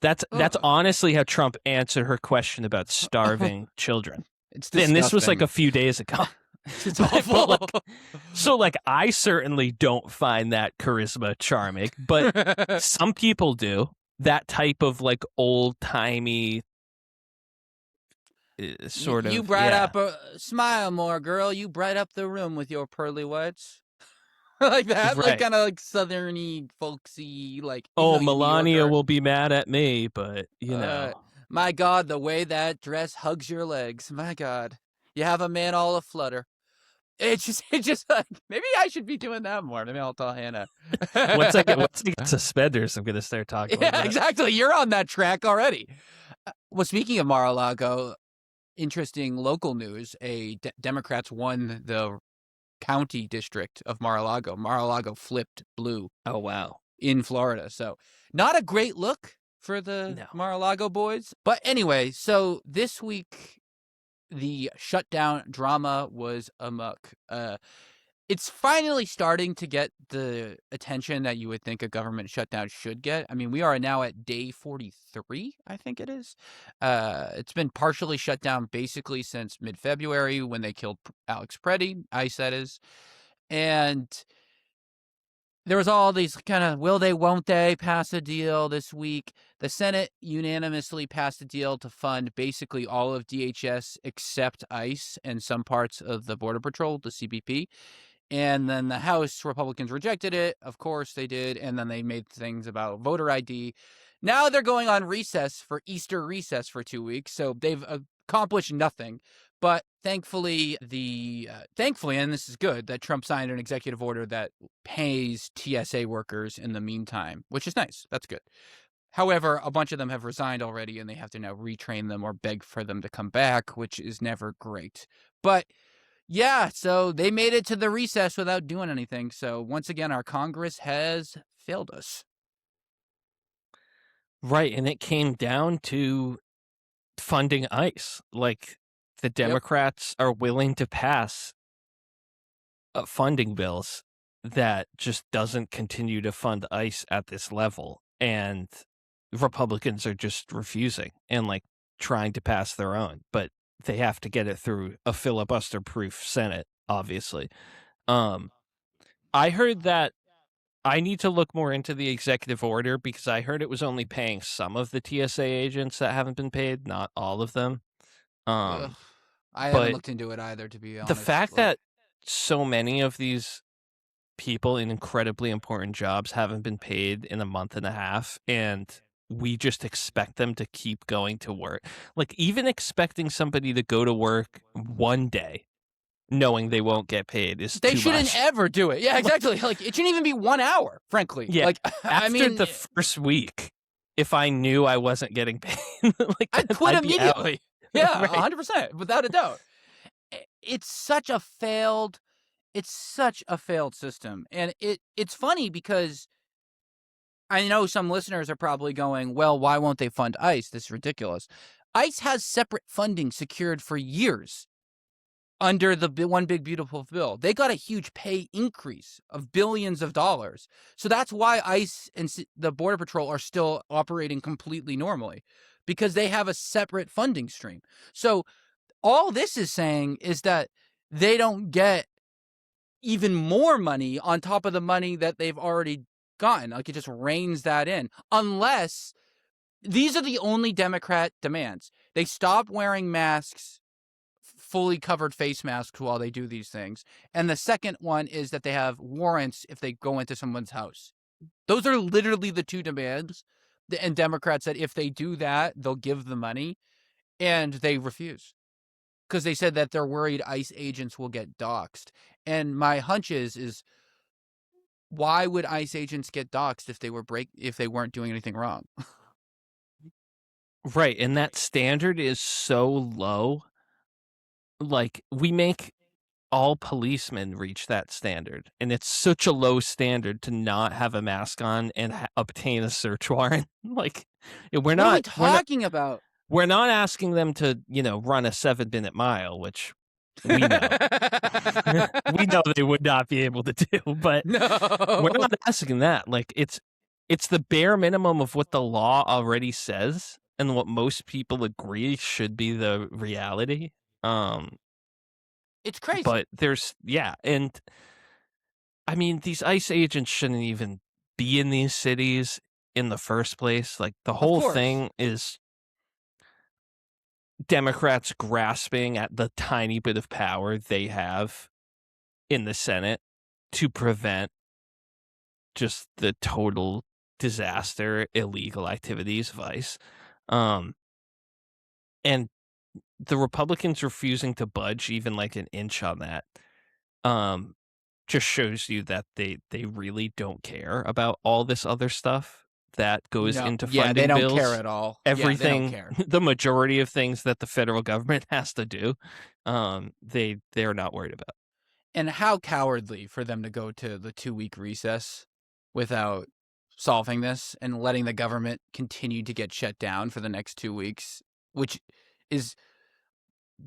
That's honestly how Trump answered her question about starving children. It's disgusting. And this was like a few days ago. It's awful. So I certainly don't find that charisma charming, but some people do. That type of like old-timey sort of. You bright up smile more, girl. You bright up the room with your pearly whites. Like that, right. Like kind of like southerny, folksy, like. Oh, Melania will be mad at me, but my God, the way that dress hugs your legs. My God, you have a man all aflutter. It's just like, maybe I should be doing that more. Maybe I'll tell Hannah. Once I get suspenders, I'm going to start talking. Yeah, like that. Exactly. You're on that track already. Well, speaking of Mar-a-Lago, interesting local news: Democrats won the county district of Mar-a-Lago. Mar-a-Lago flipped blue. Oh wow! In Florida, so not a great look for the Mar-a-Lago boys. But anyway, so this week the shutdown drama was amok. It's finally starting to get the attention that you would think a government shutdown should get. I mean, we are now at day 43, I think it is. It's been partially shut down basically since mid-February when they killed Alex Preddy, ICE that is. And there was all these kind of will they, won't they pass a deal this week. The Senate unanimously passed a deal to fund basically all of DHS except ICE and some parts of the Border Patrol, the CBP. And then the House Republicans rejected it. Of course they did. And then they made things about voter ID. Now they're going on Easter recess for 2 weeks. So they've accomplished nothing. But thankfully, and this is good, that Trump signed an executive order that pays TSA workers in the meantime, which is nice. That's good. However, a bunch of them have resigned already, and they have to now retrain them or beg for them to come back, which is never great. But yeah, so they made it to the recess without doing anything. So once again, our Congress has failed us. Right, and it came down to funding ICE. Like, the Democrats are willing to pass funding bills that just doesn't continue to fund ICE at this level. And Republicans are just refusing and like trying to pass their own. But they have to get it through a filibuster-proof Senate, obviously. I heard that I need to look more into the executive order because I heard it was only paying some of the TSA agents that haven't been paid, not all of them. I haven't looked into it either, to be honest. The fact that so many of these people in incredibly important jobs haven't been paid in a month and a half, and we just expect them to keep going to work. Like, even expecting somebody to go to work one day knowing they won't get paid is They too shouldn't much. ever do it. Yeah, Like, exactly. Like, it shouldn't even be 1 hour, frankly. yeah, Like, I after mean, the first week, if I knew I wasn't getting paid, like, I'd quit I'd be out. immediately. Yeah, Right. 100%, without a doubt. It's such a failed system. And it's funny because I know some listeners are probably going, well, why won't they fund ICE? This is ridiculous. ICE has separate funding secured for years under the One Big Beautiful Bill. They got a huge pay increase of billions of dollars. So that's why ICE and the Border Patrol are still operating completely normally, because they have a separate funding stream. So all this is saying is that they don't get even more money on top of the money that they've already gotten. Like, it just reins that in. Unless these are the only Democrat demands. They stop wearing masks, fully covered face masks, while they do these things. And the second one is that they have warrants if they go into someone's house. Those are literally the two demands. And Democrats said if they do that, they'll give the money. And they refuse, because they said that they're worried ICE agents will get doxxed. And my hunch is why would ICE agents get doxxed if they weren't doing anything wrong? Right, and that standard is so low. Like, we make all policemen reach that standard, and it's such a low standard to not have a mask on and obtain a search warrant. Like, we're What are we not talking about? we're not asking them to, run a 7-minute mile, which we know. We know they would not be able to do, but we're No. not asking that. Like, it's the bare minimum of what the law already says and what most people agree should be the reality. It's crazy. But and I mean, these ICE agents shouldn't even be in these cities in the first place. Like, the Of whole course. thing is Democrats grasping at the tiny bit of power they have in the Senate to prevent just the total disaster, illegal activities of ICE. And the Republicans refusing to budge even like an inch on that um, just shows you that they really don't care about all this other stuff that goes No. into Yeah, they funding don't care bills. at all. Yeah, they don't Everything, care. the majority of things that the federal government has to do, they're not worried about. And how cowardly for them to go to the 2-week recess without solving this and letting the government continue to get shut down for the next 2 weeks, which is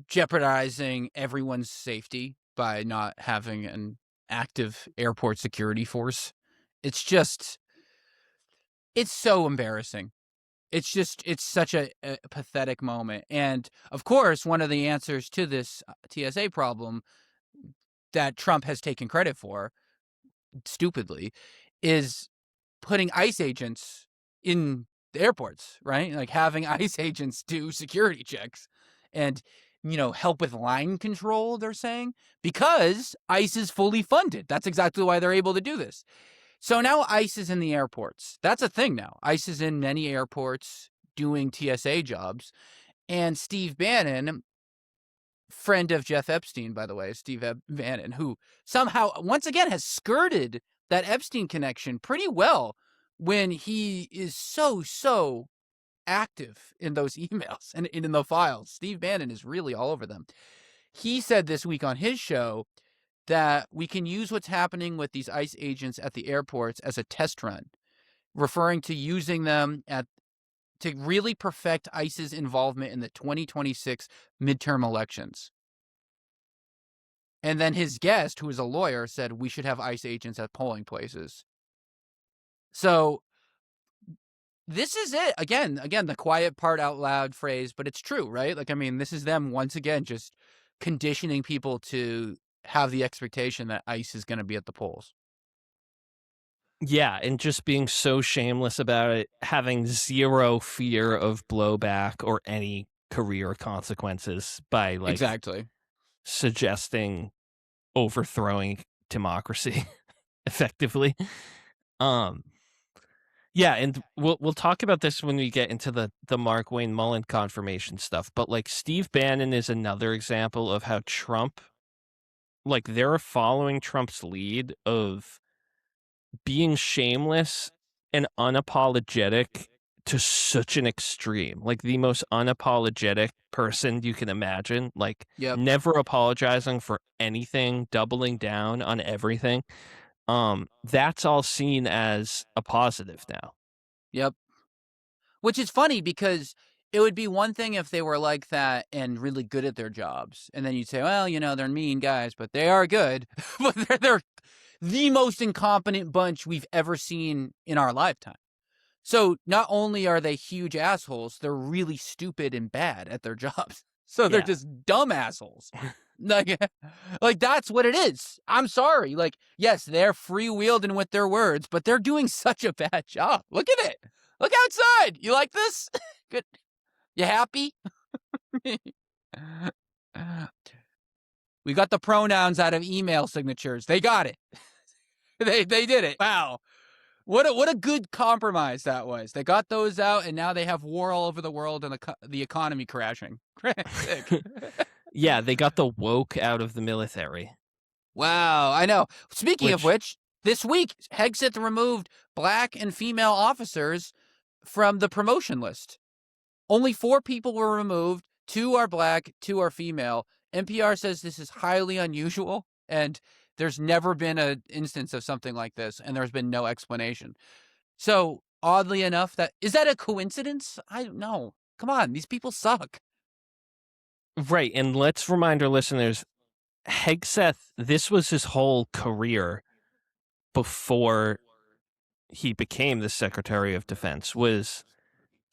jeopardizing everyone's safety by not having an active airport security force. It's just, it's so embarrassing. It's such a pathetic moment. And of course, one of the answers to this TSA problem that Trump has taken credit for, stupidly, is putting ICE agents in the airports, right? Like, having ICE agents do security checks and, help with line control, they're saying, because ICE is fully funded. That's exactly why they're able to do this. So now ICE is in the airports. That's a thing now. ICE is in many airports doing TSA jobs. And Steve Bannon, friend of Jeff Epstein, by the way, Bannon, who somehow, once again, has skirted that Epstein connection pretty well when he is so active in those emails and in the files. Steve Bannon is really all over them. He said this week on his show that we can use what's happening with these ICE agents at the airports as a test run, referring to using them to really perfect ICE's involvement in the 2026 midterm elections. And then his guest, who is a lawyer, said we should have ICE agents at polling places. So this is it. Again, the quiet part out loud phrase, but it's true, right? Like, I mean, this is them once again just conditioning people to have the expectation that ICE is going to be at the polls. Yeah, and just being so shameless about it, having zero fear of blowback or any career consequences by Exactly. suggesting overthrowing democracy. effectively. Um, yeah, and we'll talk about this when we get into the Mark Wayne Mullen confirmation stuff. But like Steve Bannon is another example of how Trump, like they're following Trump's lead of being shameless and unapologetic to such an extreme, like the most unapologetic person you can imagine, like Yep. never apologizing for anything, doubling down on everything. That's all seen as a positive now. Yep. Which is funny because it would be one thing if they were like that and really good at their jobs. And then you'd say, well, they're mean guys, but they are good. But they're the most incompetent bunch we've ever seen in our lifetime. So not only are they huge assholes, they're really stupid and bad at their jobs. So they're just dumb assholes. like that's what it is. I'm sorry. Like, yes, they're freewheeling with their words, but they're doing such a bad job. Look at it. Look outside. You like this? Good. You happy? We got the pronouns out of email signatures. They got it. They did it. Wow. What a good compromise that was. They got those out, and now they have war all over the world and the economy crashing. Yeah, they got the woke out of the military. Wow, I know. Speaking of which, this week, Hegseth removed black and female officers from the promotion list. Only 4 people were removed. 2 are black, 2 are female. NPR says this is highly unusual, and there's never been an instance of something like this, and there's been no explanation. So, oddly enough, is that a coincidence? I don't know. Come on, these people suck. Right, and let's remind our listeners, Hegseth, this was his whole career before he became the Secretary of Defense,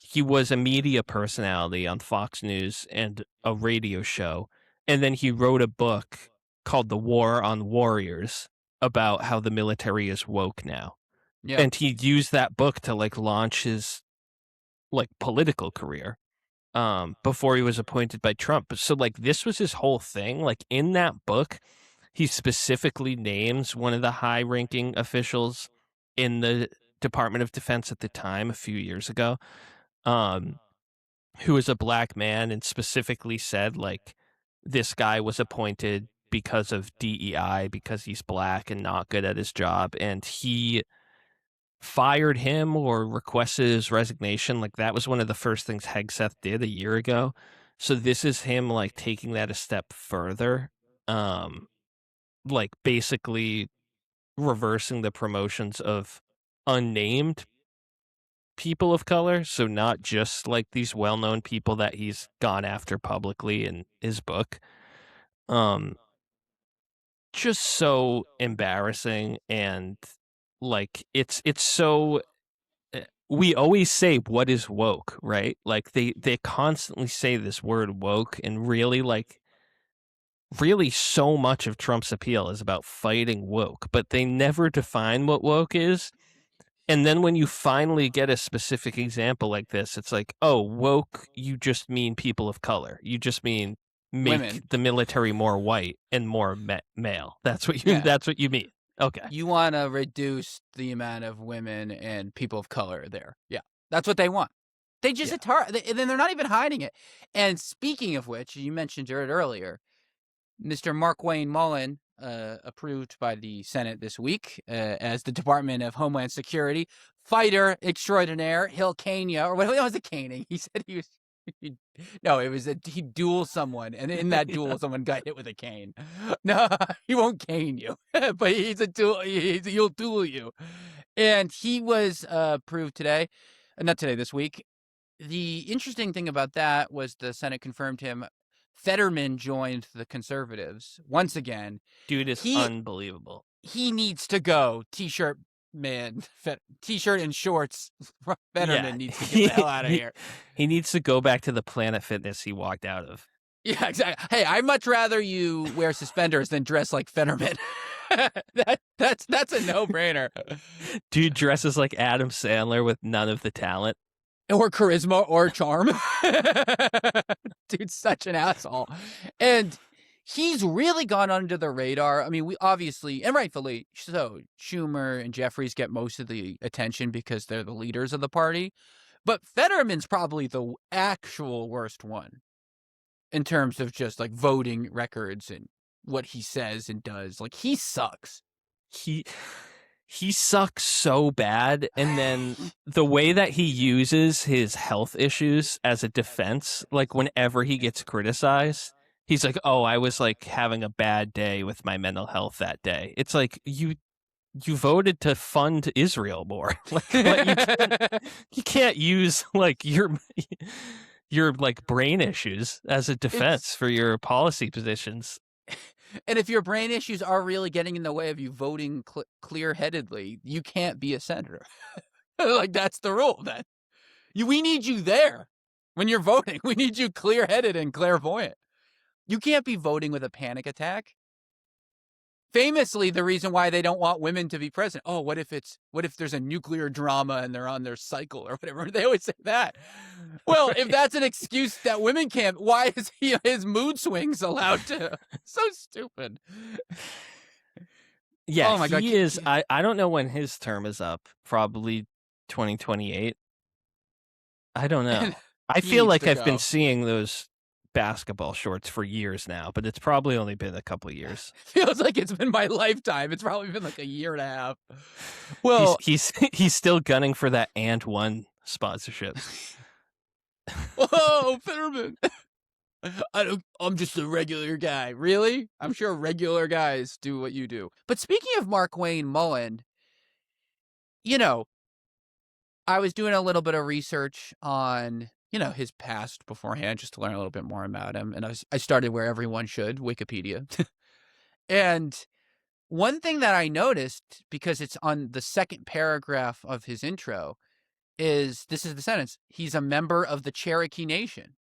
he was a media personality on Fox News and a radio show, and then he wrote a book called The War on Warriors about how the military is woke now. Yeah. And he used that book to like launch his like political career before he was appointed by Trump. So like this was his whole thing. Like in that book, he specifically names one of the high-ranking officials in the Department of Defense at the time, a few years ago, who was a black man, and specifically said like this guy was appointed because of DEI, because he's black and not good at his job, and he fired him or requested his resignation. Like that was one of the first things Hegseth did a year ago. So this is him like taking that a step further, like basically reversing the promotions of unnamed people of color. So not just like these well-known people that he's gone after publicly in his book. Just so embarrassing, and like it's so we always say what is woke, right? Like they constantly say this word woke, and really so much of Trump's appeal is about fighting woke, but they never define what woke is. And then when you finally get a specific example like this, it's like, oh, woke, you just mean people of color. You just mean make Women. the military more white and more male. That's what you that's what you mean. Okay. You want to reduce the amount of women and people of color there. Yeah. That's what they want. They just and then they're not even hiding it. And speaking of which, you mentioned it earlier, Mr. Mark Wayne Mullen, approved by the Senate this week as the Department of Homeland Security fighter extraordinaire. He'll cane you, or what was it, caning? He said he was. No, it was he dueled someone, and in that duel, someone got hit with a cane. No, he won't cane you, but he's a duel. He'll duel you, and he was approved today, not today, this week. The interesting thing about that was the Senate confirmed him. Fetterman joined the conservatives once again. Dude is unbelievable. He needs to go. T-shirt man, T-shirt and shorts. Fetterman needs to get the hell out of here. He needs to go back to the Planet Fitness he walked out of. Yeah, exactly. Hey, I'd much rather you wear suspenders than dress like Fetterman. That's a no-brainer. Dude dresses like Adam Sandler with none of the talent. Or charisma or charm. Dude's such an asshole. And he's really gone under the radar. I mean, we obviously, and rightfully so, Schumer and Jeffries get most of the attention because they're the leaders of the party. But Fetterman's probably the actual worst one in terms of just like voting records and what he says and does. Like, he sucks. He sucks so bad, and then the way that he uses his health issues as a defense, like whenever he gets criticized, he's like, "Oh, I was like having a bad day with my mental health that day." It's like you voted to fund Israel more. You can't use like your like brain issues as a defense for your policy positions. And if your brain issues are really getting in the way of you voting clear-headedly, you can't be a senator. Like, that's the rule then. We need you there when you're voting. We need you clear-headed and clairvoyant. You can't be voting with a panic attack. Famously, the reason why they don't want women to be president. Oh, what if there's a nuclear drama and they're on their cycle or whatever? They always say that. Well, if that's an excuse that women can't, why is his mood swings allowed to? So stupid. Yeah, oh my God. He is. I don't know when his term is up. Probably 2028. I don't know. I feel like I've been seeing those basketball shorts for years now, but it's probably only been a couple of years. Feels like it's been my lifetime. It's probably been like a year and a half. Well, he's still gunning for that And One sponsorship. Whoa, Fetterman. I'm just a regular guy. Really? I'm sure regular guys do what you do. But speaking of Markwayne Mullin, I was doing a little bit of research on, his past beforehand, just to learn a little bit more about him. And I started where everyone should, Wikipedia. And one thing that I noticed, because it's on the second paragraph of his intro, this is the sentence: he's a member of the Cherokee Nation.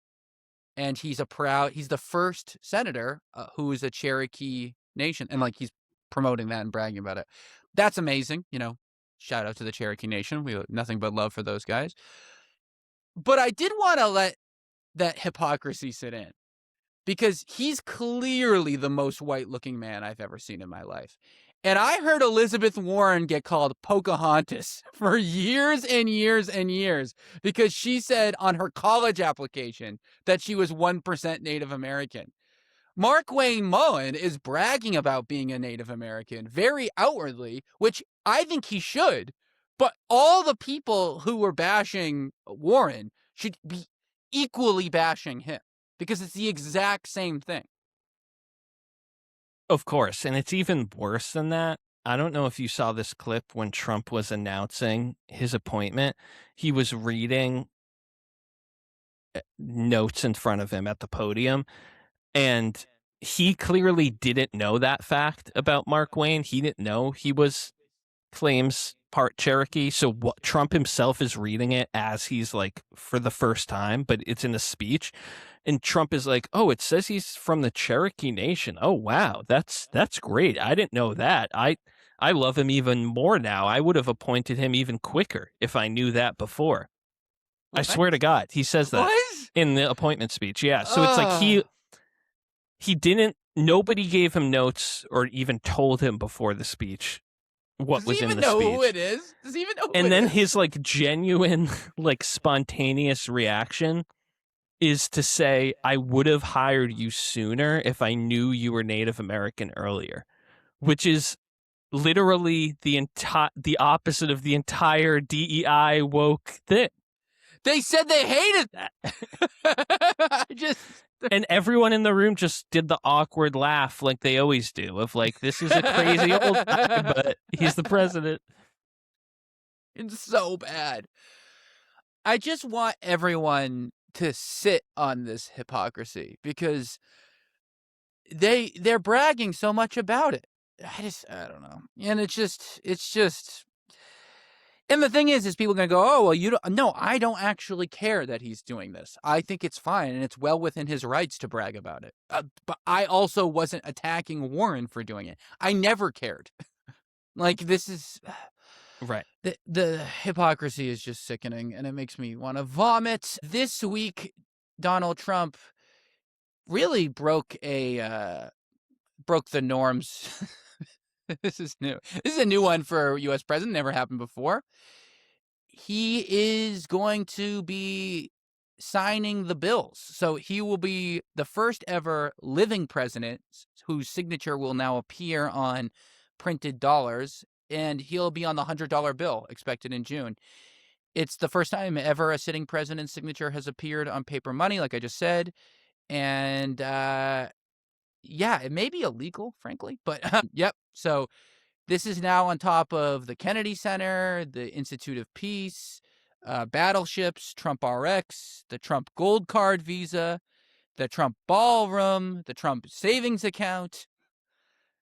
And he's the first senator who is a Cherokee Nation. And like, he's promoting that and bragging about it. That's amazing. Shout out to the Cherokee Nation. We have nothing but love for those guys. But I did want to let that hypocrisy sit in, because he's clearly the most white-looking man I've ever seen in my life. And I heard Elizabeth Warren get called Pocahontas for years and years and years because she said on her college application that she was 1% Native American. Markwayne Mullin is bragging about being a Native American very outwardly, which I think he should. But all the people who were bashing Warren should be equally bashing him, because it's the exact same thing. Of course, and it's even worse than that. I don't know if you saw this clip when Trump was announcing his appointment. He was reading notes in front of him at the podium, and he clearly didn't know that fact about Markwayne. He didn't know he claims part Cherokee. So Trump himself is reading it as he's like for the first time, but it's in a speech. And Trump is like, "Oh, it says he's from the Cherokee Nation. Oh, wow, that's great. I didn't know that. I love him even more now. I would have appointed him even quicker if I knew that before." What? I swear to God, he says that in the appointment speech. Yeah, so it's like he didn't. Nobody gave him notes or even told him before the speech what was in the speech. Does he even know who it is? Does he even know? And then his like genuine, like spontaneous reaction is to say, "I would have hired you sooner if I knew you were Native American earlier," which is literally the opposite of the entire DEI woke thing. They said they hated that. And everyone in the room just did the awkward laugh like they always do, of like, this is a crazy old guy, but he's the president. It's so bad. I just want everyone to sit on this hypocrisy, because they're bragging so much about it. I don't know. And it's just, and the thing is people are going to go, "Oh, well, no, I don't actually care that he's doing this. I think it's fine, and it's well within his rights to brag about it." But I also wasn't attacking Warren for doing it. I never cared. Like, this is right. The hypocrisy is just sickening, and it makes me want to vomit. This week, Donald Trump really broke the norms. This is new. This is a new one for a U.S. president. Never happened before. He is going to be signing the bills. So he will be the first ever living president whose signature will now appear on printed dollars, and he'll be on the $100 bill expected in June. It's the first time ever a sitting president's signature has appeared on paper money, like I just said. And yeah, it may be illegal, frankly, but yep. So this is now on top of the Kennedy Center, the Institute of Peace, battleships, Trump RX, the Trump Gold Card Visa, the Trump Ballroom, the Trump Savings Account.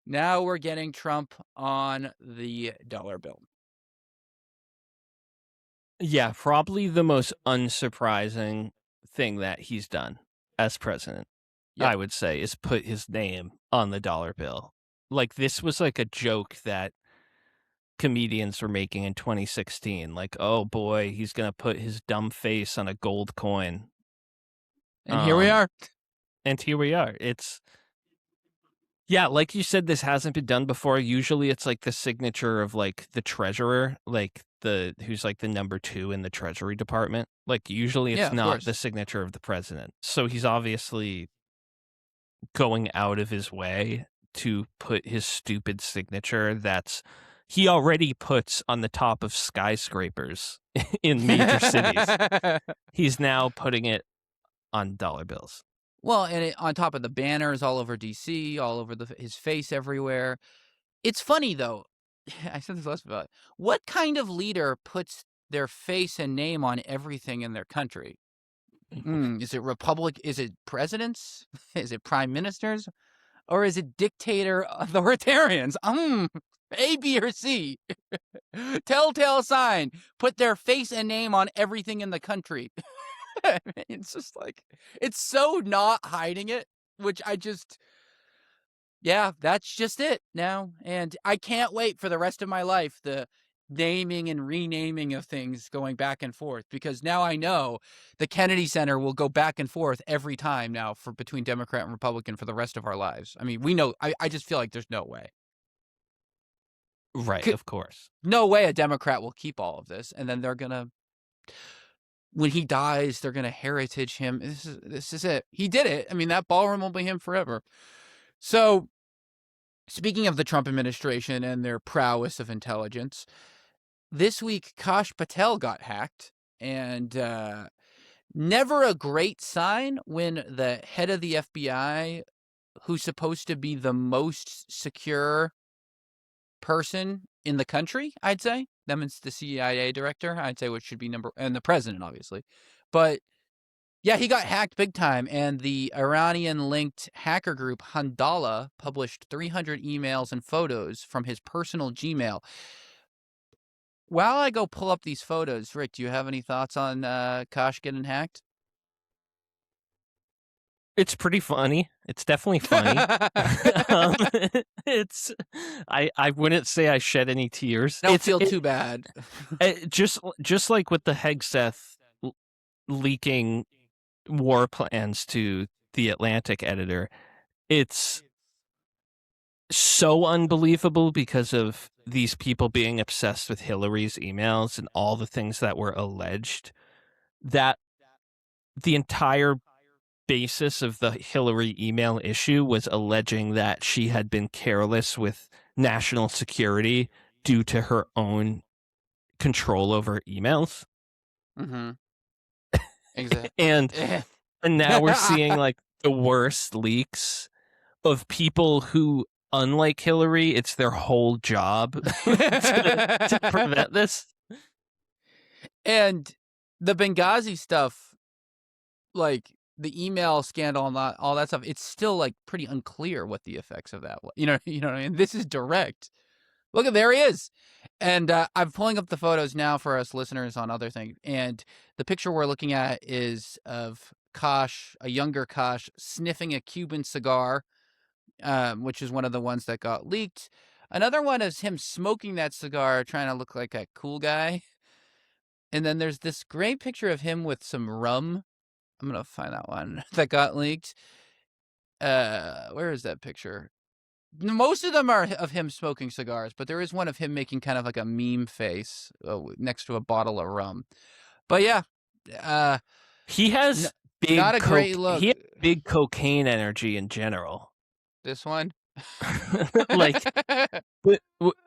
Now we're getting Trump on the dollar bill. Yeah, probably the most unsurprising thing that he's done as president, Yep. I would say, is put his name on the dollar bill. Like, this was like a joke that comedians were making in 2016. Like, oh boy, he's going to put his dumb face on a gold coin. And here we are. And here we are. Yeah, like you said, this hasn't been done before. Usually it's like the signature of like the treasurer, like who's like the number 2 in the Treasury Department. Like, usually Yeah, it's of not course. the signature of the president. So he's obviously going out of his way to put his stupid signature he already puts on the top of skyscrapers in major cities. He's now putting it on dollar bills. Well, and on top of the banners all over D.C., all over his face everywhere. It's funny, though. I said this last about it. What kind of leader puts their face and name on everything in their country? Is it republic? Is it presidents? Is it prime ministers? Or is it dictator authoritarians? A, B, or C? Telltale sign. Put their face and name on everything in the country. It's just like, it's so not hiding it, which yeah, that's just it now. And I can't wait for the rest of my life, the naming and renaming of things going back and forth, because now I know the Kennedy Center will go back and forth every time now for between Democrat and Republican for the rest of our lives. I mean, we know, I just feel like there's no way. Right, of course. No way a Democrat will keep all of this, and then they're going to, when he dies, they're going to heritage him. This is it. He did it. I mean, that ballroom will be him forever. So, speaking of the Trump administration and their prowess of intelligence, this week Kash Patel got hacked, and never a great sign when the head of the FBI, who's supposed to be the most secure person in the country, I'd say, that means the CIA director, I'd say, which should be and the president, obviously. But yeah, he got hacked big time, and the Iranian-linked hacker group Handala published 300 emails and photos from his personal Gmail. While I go pull up these photos, Rick, do you have any thoughts on Kash getting hacked? It's pretty funny. It's definitely funny. It's I wouldn't say I shed any tears. Don't feel too bad. Just like with the Hegseth leaking war plans to the Atlantic editor, it's so unbelievable because of these people being obsessed with Hillary's emails and all the things that were alleged, that the entire basis of the Hillary email issue was alleging that she had been careless with national security due to her own control over emails. Mm-hmm. Exactly. And now we're seeing like the worst leaks of people who, unlike Hillary, it's their whole job to prevent this. And the Benghazi stuff, like the email scandal and all that stuff, it's still like pretty unclear what the effects of that was. You know what I mean? This is direct. Look, there he is. And I'm pulling up the photos now for us listeners on other things. And the picture we're looking at is of Kash, a younger Kash, sniffing a Cuban cigar, which is one of the ones that got leaked. Another one is him smoking that cigar, trying to look like a cool guy. And then there's this great picture of him with some rum. I'm going to find that one that got leaked. Where is that picture? Most of them are of him smoking cigars, but there is one of him making kind of like a meme face next to a bottle of rum. But yeah, He has not a great look. He has big cocaine energy in general. This one, Like,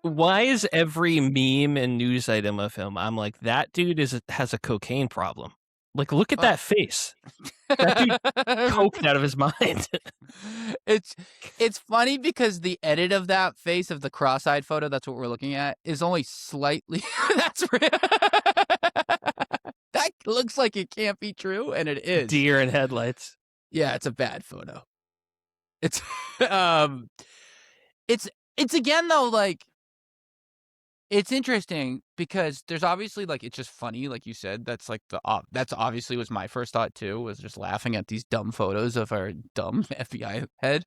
why is every meme and news item of him? I'm like, that dude has a cocaine problem. Like, look at that face. That dude coked out of his mind. It's funny because the edit of that face of the cross-eyed photo, that's what we're looking at, is only slightly that's that looks like it can't be true, and it is. Deer in headlights. Yeah, it's a bad photo. It's it's again though, like, it's interesting because there's obviously, like, it's just funny, like you said. That's like that's obviously was my first thought too, was just laughing at these dumb photos of our dumb FBI head.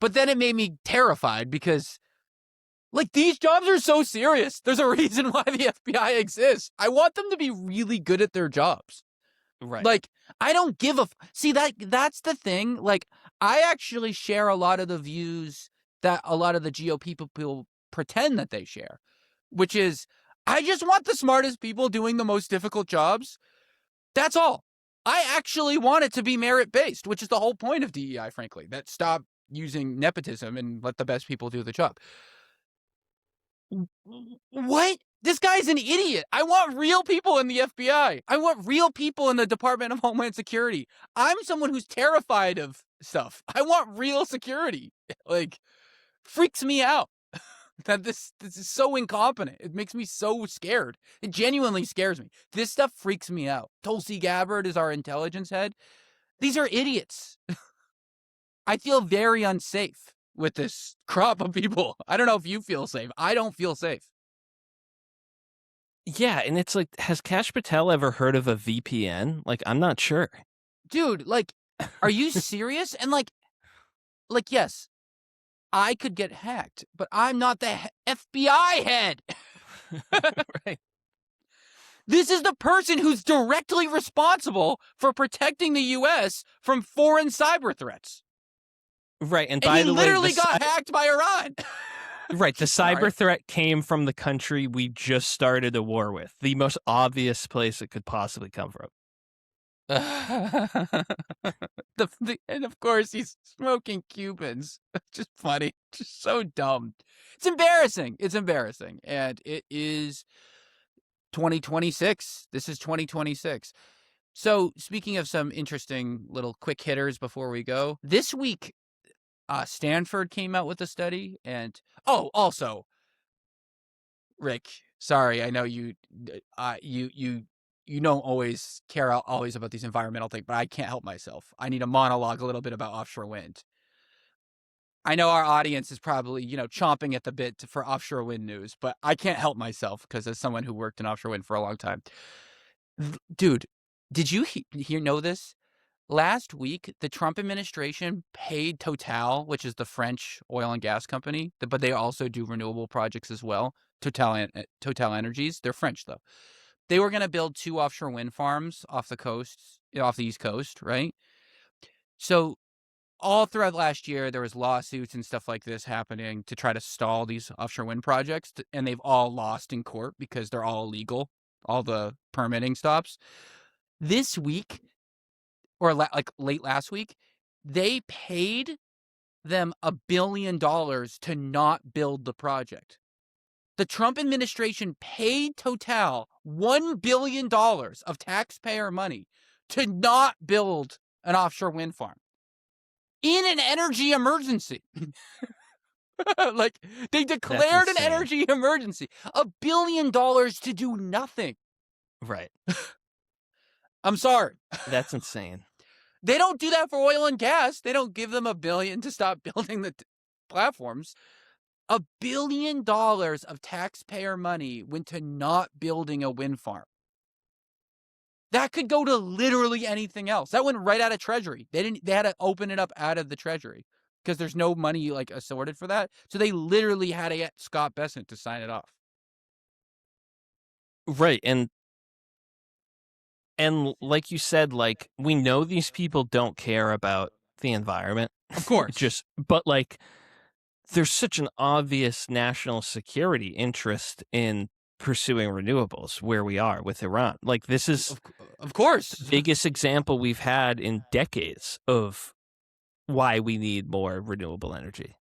But then it made me terrified because, like, these jobs are so serious. There's a reason why the FBI exists. I want them to be really good at their jobs. Right. Like, I don't give a see, that's the thing. Like, I actually share a lot of the views that a lot of the GOP people pretend that they share, which is, I just want the smartest people doing the most difficult jobs. That's all. I actually want it to be merit-based, which is the whole point of DEI, frankly. That stop using nepotism and let the best people do the job. What? This guy's an idiot. I want real people in the FBI. I want real people in the Department of Homeland Security. I'm someone who's terrified of stuff. I want real security. Like, freaks me out that this is so incompetent. It makes me so scared. It genuinely scares me. This stuff freaks me out. Tulsi Gabbard is our intelligence head. These are idiots. I feel very unsafe with this crop of people. I don't know if you feel safe. I don't feel safe. Yeah, and it's like, has Kash Patel ever heard of a VPN? Like, I'm not sure. Dude, like, are you serious? And like, yes, I could get hacked, but I'm not the FBI head. Right. This is the person who's directly responsible for protecting the U.S. from foreign cyber threats. Right, and And by he the way, literally got hacked by Iran. right, the Sorry. cyber threat came from the country we just started a war with. The most obvious place it could possibly come from. And of course he's smoking Cubans. Just funny. Just so dumb. It's embarrassing. It's embarrassing. And it is 2026. This is 2026. So speaking of some interesting little quick hitters before we go, this week, Stanford came out with a study, and also, Rick, sorry, I know you don't always care always about these environmental things, but I can't help myself. I need a monologue a little bit about offshore wind. I know our audience is probably, chomping at the bit for offshore wind news, but I can't help myself because as someone who worked in offshore wind for a long time. Dude, did you know this? Last week, the Trump administration paid Total, which is the French oil and gas company, but they also do renewable projects as well. Total Energies. They're French, though. They were going to build 2 offshore wind farms off the East Coast, right? So all throughout last year, there was lawsuits and stuff like this happening to try to stall these offshore wind projects, and they've all lost in court because they're all illegal, all the permitting stops. This week, or like late last week, they paid them $1 billion to not build the project. The Trump administration paid Total $1 billion of taxpayer money to not build an offshore wind farm in an energy emergency. Like, they declared an energy emergency. $1 billion to do nothing. Right. I'm sorry. That's insane. They don't do that for oil and gas. They don't give them $1 billion to stop building the platforms. $1 billion of taxpayer money went to not building a wind farm. That could go to literally anything else. That went right out of Treasury. They had to open it up out of the Treasury because there's no money like assorted for that. So they literally had to get Scott Bessent to sign it off. Right, and like you said, like, we know these people don't care about the environment. Of course. But like, there's such an obvious national security interest in pursuing renewables where we are with Iran. Like, this is Of the course. biggest example we've had in decades of why we need more renewable energy.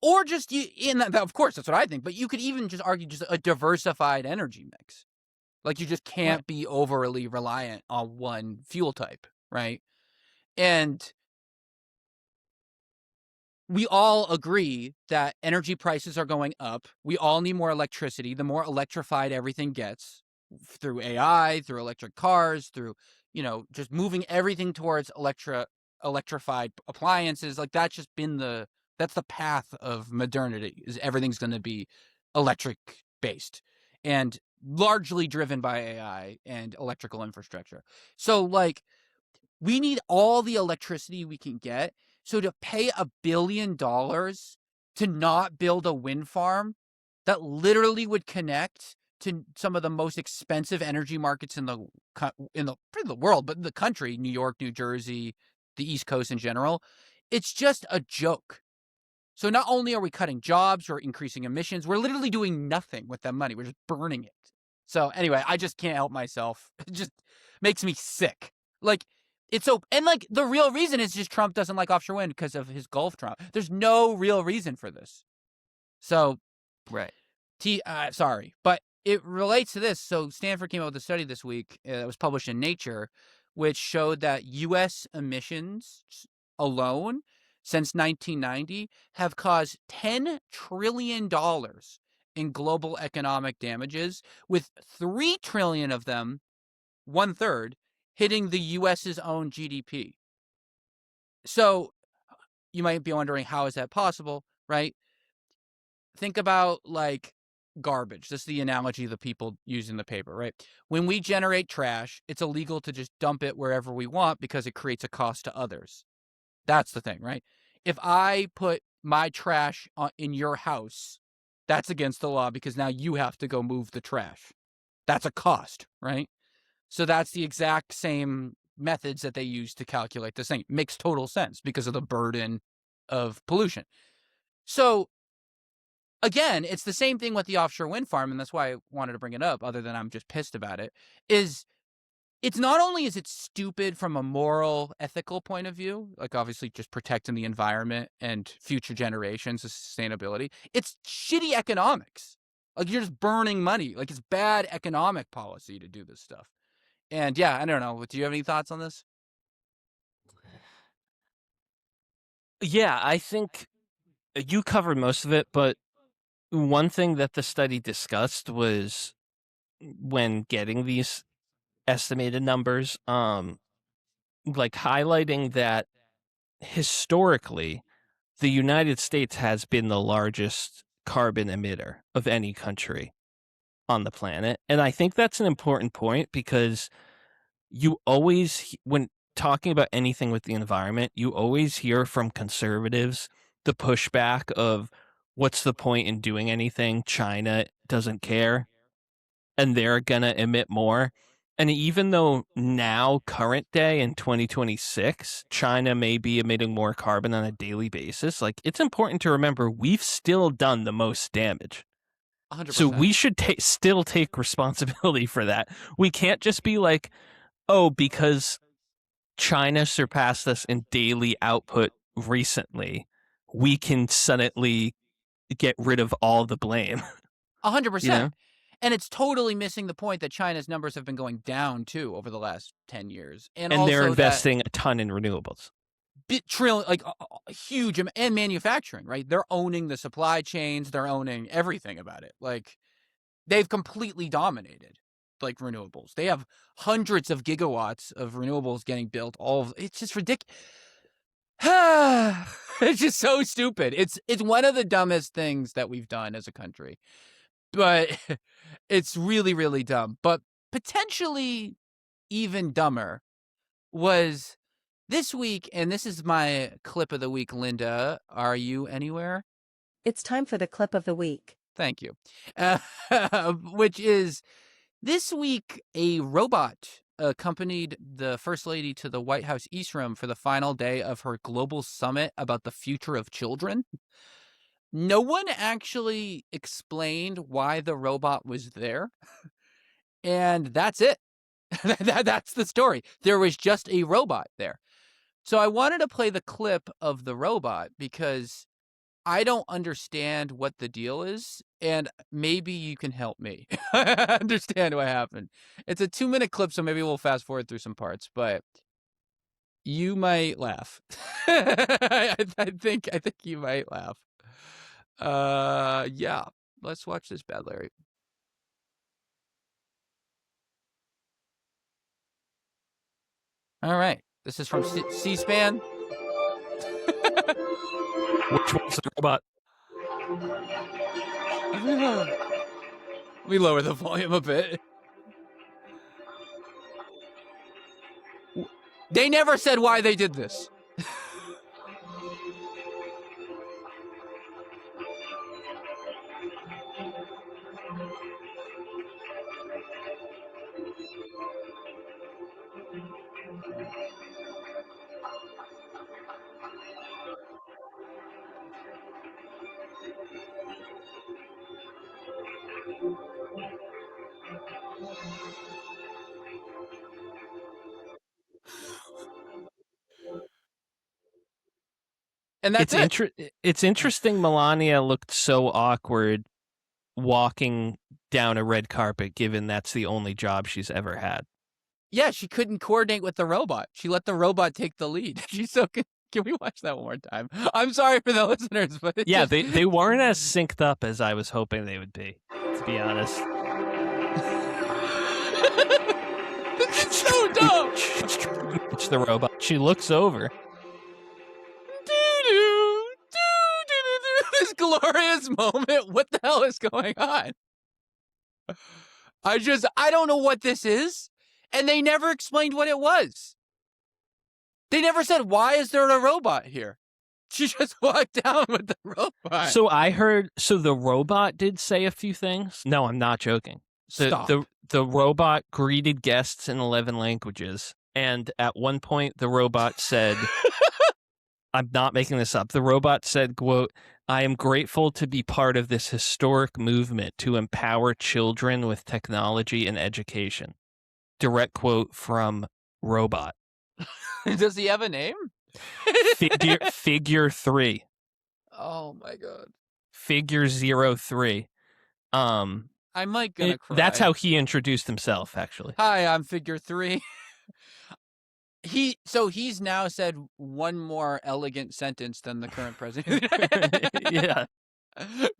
Or just in that, of course, that's what I think. But you could even just argue just a diversified energy mix. Like, you just Right. can't be overly reliant on one fuel type, right? And we all agree that energy prices are going up. We all need more electricity. The more electrified everything gets through AI, through electric cars, through, just moving everything towards electrified appliances. Like, that's just been that's the path of modernity, is everything's going to be electric based and largely driven by AI and electrical infrastructure. So, like, we need all the electricity we can get. So to pay $1 billion to not build a wind farm that literally would connect to some of the most expensive energy markets in the world, but in the country, New York, New Jersey, the East Coast in general, it's just a joke. So not only are we cutting jobs or increasing emissions, we're literally doing nothing with that money. We're just burning it. So anyway, I just can't help myself. It just makes me sick. Like, like, the real reason is just Trump doesn't like offshore wind because of his Gulf trauma. There's no real reason for this. So, Right. sorry, but it relates to this. So Stanford came out with a study this week that was published in Nature, which showed that U.S. emissions alone since 1990 have caused $10 trillion in global economic damages, with $3 trillion of them, 1/3, hitting the U.S.'s own GDP. So you might be wondering, how is that possible, right? Think about, like, garbage. This is the analogy that people use in the paper, right? When we generate trash, it's illegal to just dump it wherever we want because it creates a cost to others. That's the thing, right? If I put my trash in your house, that's against the law because now you have to go move the trash. That's a cost, right? So that's the exact same methods that they use to calculate this thing. Makes total sense because of the burden of pollution. So again, it's the same thing with the offshore wind farm, and that's why I wanted to bring it up, other than I'm just pissed about it, is it's not only is it stupid from a moral, ethical point of view, like obviously just protecting the environment and future generations of sustainability, it's shitty economics. Like, you're just burning money. Like, it's bad economic policy to do this stuff. And yeah, I don't know. Do you have any thoughts on this? Yeah, I think you covered most of it, but one thing that the study discussed was when getting these estimated numbers, like highlighting that historically the United States has been the largest carbon emitter of any country on the planet. And I think that's an important point because you always, when talking about anything with the environment, you always hear from conservatives the pushback of what's the point in doing anything? China doesn't care and they're going to emit more. And even though now, current day in 2026, China may be emitting more carbon on a daily basis, like, it's important to remember we've still done the most damage. 100%. So we should still take responsibility for that. We can't just be like, oh, because China surpassed us in daily output recently, we can suddenly get rid of all the blame. 100%. You know? And it's totally missing the point that China's numbers have been going down too over the last 10 years. And And they're also that investing a ton in renewables. trillion, like a huge, and manufacturing, right? They're owning the supply chains. They're owning everything about it. Like, they've completely dominated, like, renewables. They have hundreds of gigawatts of renewables getting built. It's just ridiculous. It's just so stupid. It's one of the dumbest things that we've done as a country, but it's really, really dumb. But potentially even dumber was this week, and this is my clip of the week. Linda, are you anywhere? It's time for the clip of the week. Thank you. Which is, this week, a robot accompanied the First Lady to the White House East Room for the final day of her global summit about the future of children. No one actually explained why the robot was there. And that's it. That's the story. There was just a robot there. So I wanted to play the clip of the robot because I don't understand what the deal is, and maybe you can help me understand what happened. It's a 2-minute clip, so maybe we'll fast forward through some parts, but you might laugh. I think you might laugh. Yeah. Let's watch this, Bad Larry. All right. This is from C-SPAN. Which one's the robot? We lower the volume a bit. They never said why they did this. And that's It's interesting Melania looked so awkward walking down a red carpet, given that's the only job she's ever had. Yeah, she couldn't coordinate with the robot. She let the robot take the lead. She's so good. Can we watch that one more time? I'm sorry for the listeners, but yeah, they weren't as synced up as I was hoping they would be, to be honest. This is so dumb. It's the robot. She looks over. This glorious moment. What the hell is going on? I don't know what this is. And they never explained what it was. They never said, why is there a robot here? She just walked down with the robot. So I heard, the robot did say a few things. No, I'm not joking. Stop. The robot greeted guests in 11 languages. And at one point, the robot said, I'm not making this up. The robot said, quote, I am grateful to be part of this historic movement to empower children with technology and education. Direct quote from robot. Does he have a name? Figure 3. Oh my god. Figure 03. I might gonna cry. That's how he introduced himself, actually. Hi, I'm Figure 3. He's now said one more elegant sentence than the current president. Yeah.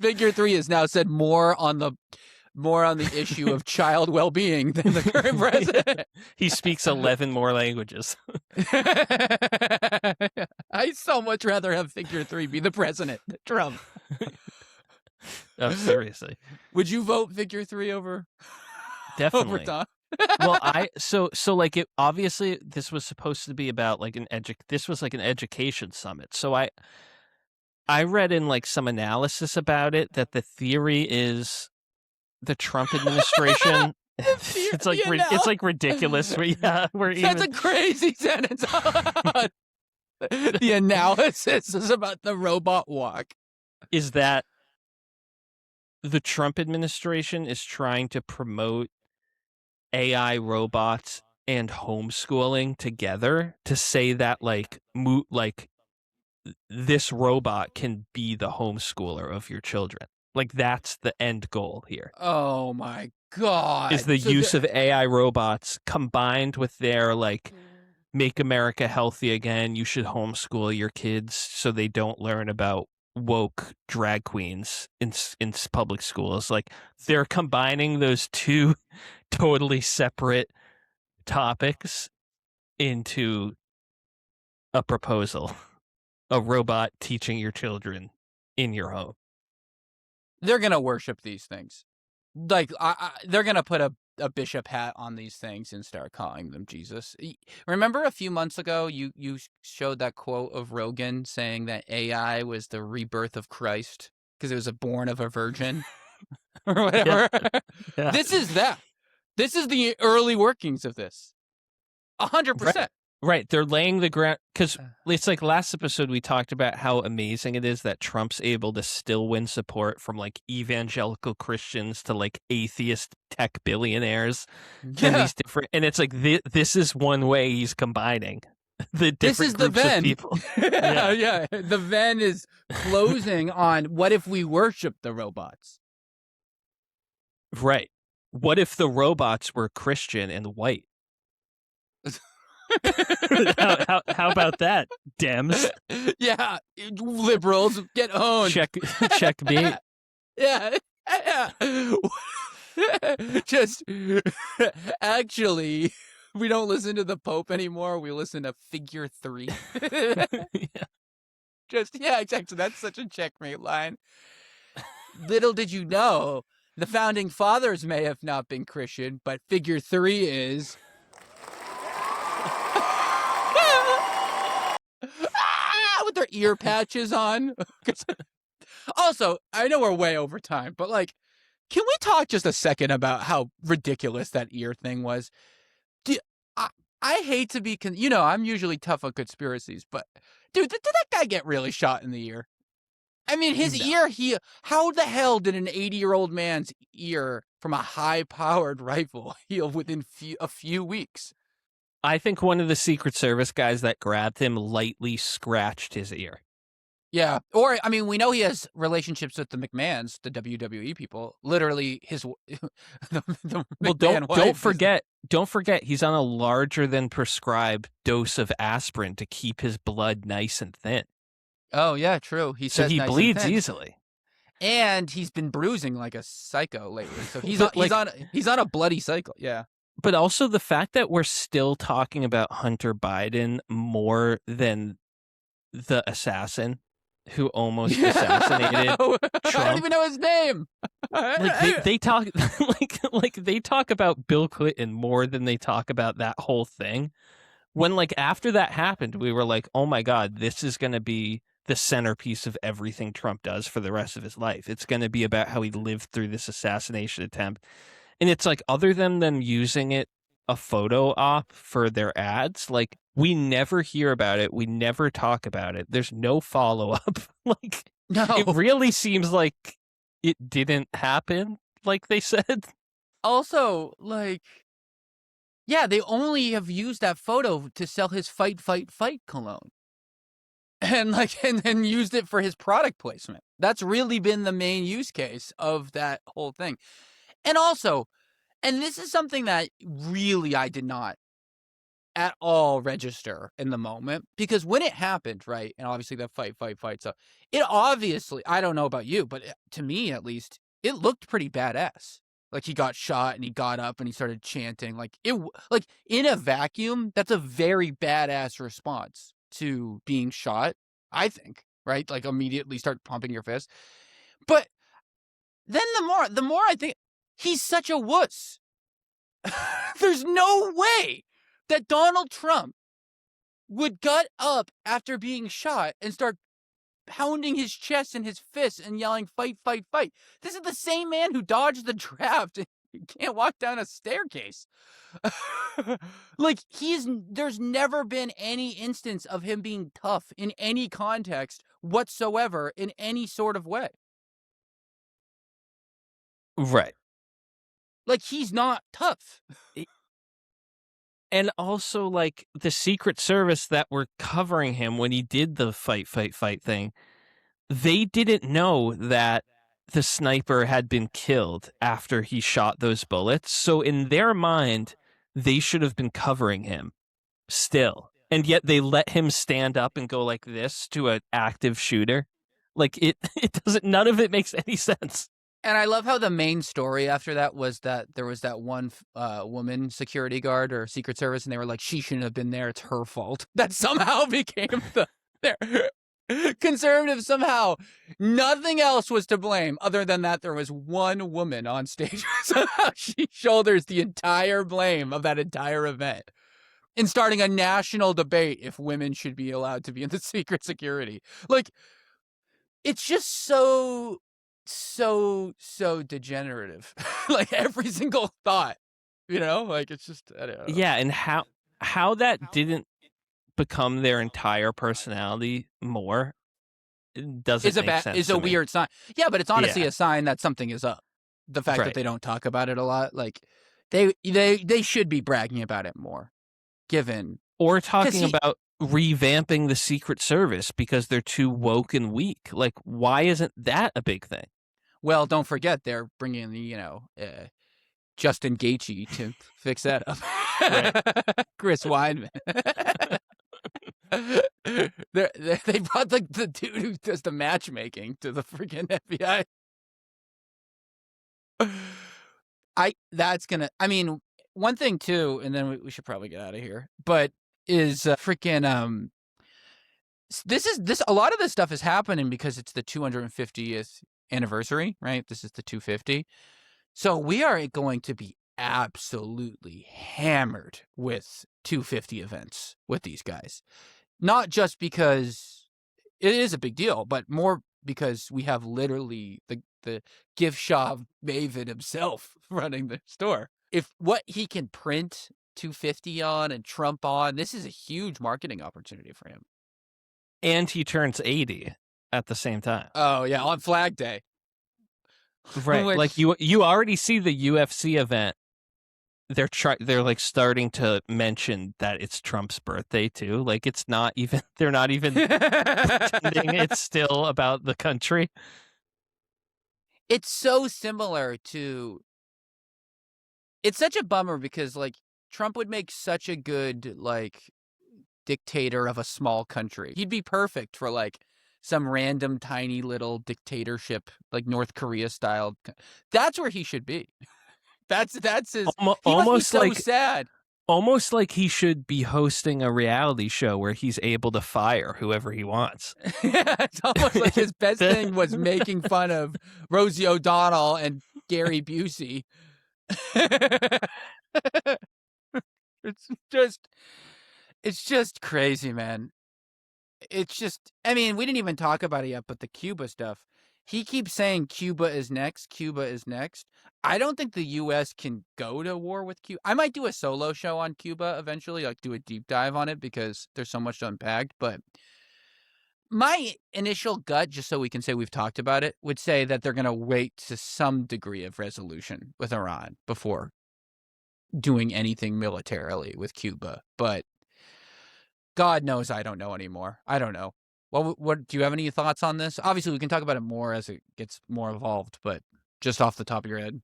Figure 3 has now said more on the issue of child well-being than the current president. He speaks 11 more languages. I'd so much rather have Figure 3 be the president than Trump. Oh, seriously. Would you vote Figure 3 over Definitely. Tom? Well, like it obviously this was supposed to be about like this was like an education summit. So I read in like some analysis about it that the theory is the Trump administration. It's like ridiculous. That's a crazy sentence. The analysis is about the robot walk. Is that the Trump administration is trying to promote AI robots and homeschooling together to say that like this robot can be the homeschooler of your children. Like that's the end goal here. Oh my god. Is the use of AI robots combined with their like make America healthy again, you should homeschool your kids so they don't learn about woke drag queens in public schools. Like they're combining those two totally separate topics into a proposal. A robot teaching your children in your home. They're going to worship these things. Like, they're going to put a bishop hat on these things and start calling them Jesus. Remember a few months ago, you showed that quote of Rogan saying that AI was the rebirth of Christ because it was born of a virgin or whatever? Yeah. This is that. This is the early workings of this. 100%. Right. They're laying the ground because it's like last episode we talked about how amazing it is that Trump's able to still win support from like evangelical Christians to like atheist tech billionaires and these different. And it's like this is one way he's combining the different This is the groups of Venn. people. Yeah. The Venn is closing on what if we worship the robots? Right. What if the robots were Christian and white? how about that, Dems? Yeah, liberals get owned. Checkmate. Yeah. Just actually, we don't listen to the Pope anymore. We listen to Figure 3. Yeah, exactly. That's such a checkmate line. Little did you know, the founding fathers may have not been Christian, but Figure 3 is. With their ear patches on. Also, I know we're way over time, but like, can we talk just a second about how ridiculous that ear thing was? I hate to be, I'm usually tough on conspiracies, but dude, did that guy get really shot in the ear? I mean, his ear, how the hell did an 80-year-old man's ear from a high-powered rifle heal within a few weeks? I think one of the Secret Service guys that grabbed him lightly scratched his ear. Yeah. Or, I mean, we know he has relationships with the McMahons, the WWE people. Literally, don't forget, he's on a larger than prescribed dose of aspirin to keep his blood nice and thin. Oh, yeah, true. So he bleeds easily. And he's been bruising like a psycho lately. So he's on a bloody cycle. Yeah. But also the fact that we're still talking about Hunter Biden more than the assassin who almost assassinated Trump. I don't even know his name. Like they talk like they talk about Bill Clinton more than they talk about that whole thing. When like after that happened, we were like, "Oh my God, this is going to be the centerpiece of everything Trump does for the rest of his life. It's going to be about how he lived through this assassination attempt." And it's like, other than them using a photo op for their ads, like we never hear about it. We never talk about it. There's no follow up. Like, no, it really seems like it didn't happen, like they said. Also, like, yeah, they only have used that photo to sell his fight cologne. And then used it for his product placement. That's really been the main use case of that whole thing. And also, and this is something that really I did not at all register in the moment, because when it happened, right, and obviously that fight, so it obviously, I don't know about you, but to me at least, it looked pretty badass. Like he got shot and he got up and he started chanting. Like in a vacuum, that's a very badass response to being shot, I think, right? Like immediately start pumping your fist. But then the more I think, he's such a wuss. There's no way that Donald Trump would gut up after being shot and start pounding his chest and his fists and yelling, "Fight, fight, fight." This is the same man who dodged the draft and can't walk down a staircase. Like, there's never been any instance of him being tough in any context whatsoever in any sort of way. Right. Like, he's not tough. And also, like, the Secret Service that were covering him when he did the fight thing, they didn't know that the sniper had been killed after he shot those bullets. So in their mind, they should have been covering him still. And yet they let him stand up and go like this to an active shooter. Like, it doesn't, none of it makes any sense. And I love how the main story after that was that there was that one woman security guard or Secret Service, and they were like, she shouldn't have been there. It's her fault. That somehow became their conservative. Somehow nothing else was to blame other than that there was one woman on stage. Somehow she shoulders the entire blame of that entire event in starting a national debate if women should be allowed to be in the secret security. Like, it's just so degenerative. Like every single thought, like it's just, I don't know. Yeah, and how that didn't become their entire personality more doesn't make sense is to a me. weird sign. Yeah, but it's honestly Yeah. a sign that something is up. The fact that Right. they don't talk about it a lot, like they should be bragging about it more. Given Or because talking about revamping the Secret Service because they're too woke and weak. Like, why isn't that a big thing? well, don't forget they're bringing the Justin Gaethje to fix that up. Right. Chris Weidman. They brought the dude who does the matchmaking to the freaking FBI. I mean, one thing too, and then we should probably get out of here, but is freaking this a lot of this stuff is happening because it's the 250th anniversary, right? This is the 250. So we are going to be absolutely hammered with 250 events with these guys. Not just because it is a big deal, but more because we have literally the gift shop maven himself running the store. If what he can print 250 on and Trump on, this is a huge marketing opportunity for him. And he turns 80 at the same time. Oh yeah, on Flag Day. Right. Which, Like you already see the UFC event. They're like starting to mention that it's Trump's birthday too. Like it's not even they're not even pretending it's still about the country. it's so similar to. It's such a bummer because like Trump would make such a good like dictator of a small country. He'd be perfect for like some random tiny little dictatorship like North Korea style. That's where he should be. That's his. He must be Almost so like sad. almost like he should be hosting a reality show where he's able to fire whoever he wants. It's almost like his best thing was making fun of Rosie O'Donnell and Gary Busey. It's just crazy, man. It's just, I mean, we didn't even talk about it yet, but the Cuba stuff. He keeps saying Cuba is next. Cuba is next. I don't think the U.S. can go to war with Cuba. I might do a solo show on Cuba eventually, like do a deep dive on it because there's so much to unpack. But my initial gut, just so we can say we've talked about it, would say that they're going to wait to some degree of resolution with Iran before doing anything militarily with Cuba. But God knows I don't know anymore. I don't know. What do you have any thoughts on this? Obviously, we can talk about it more as it gets more evolved, but just off the top of your head.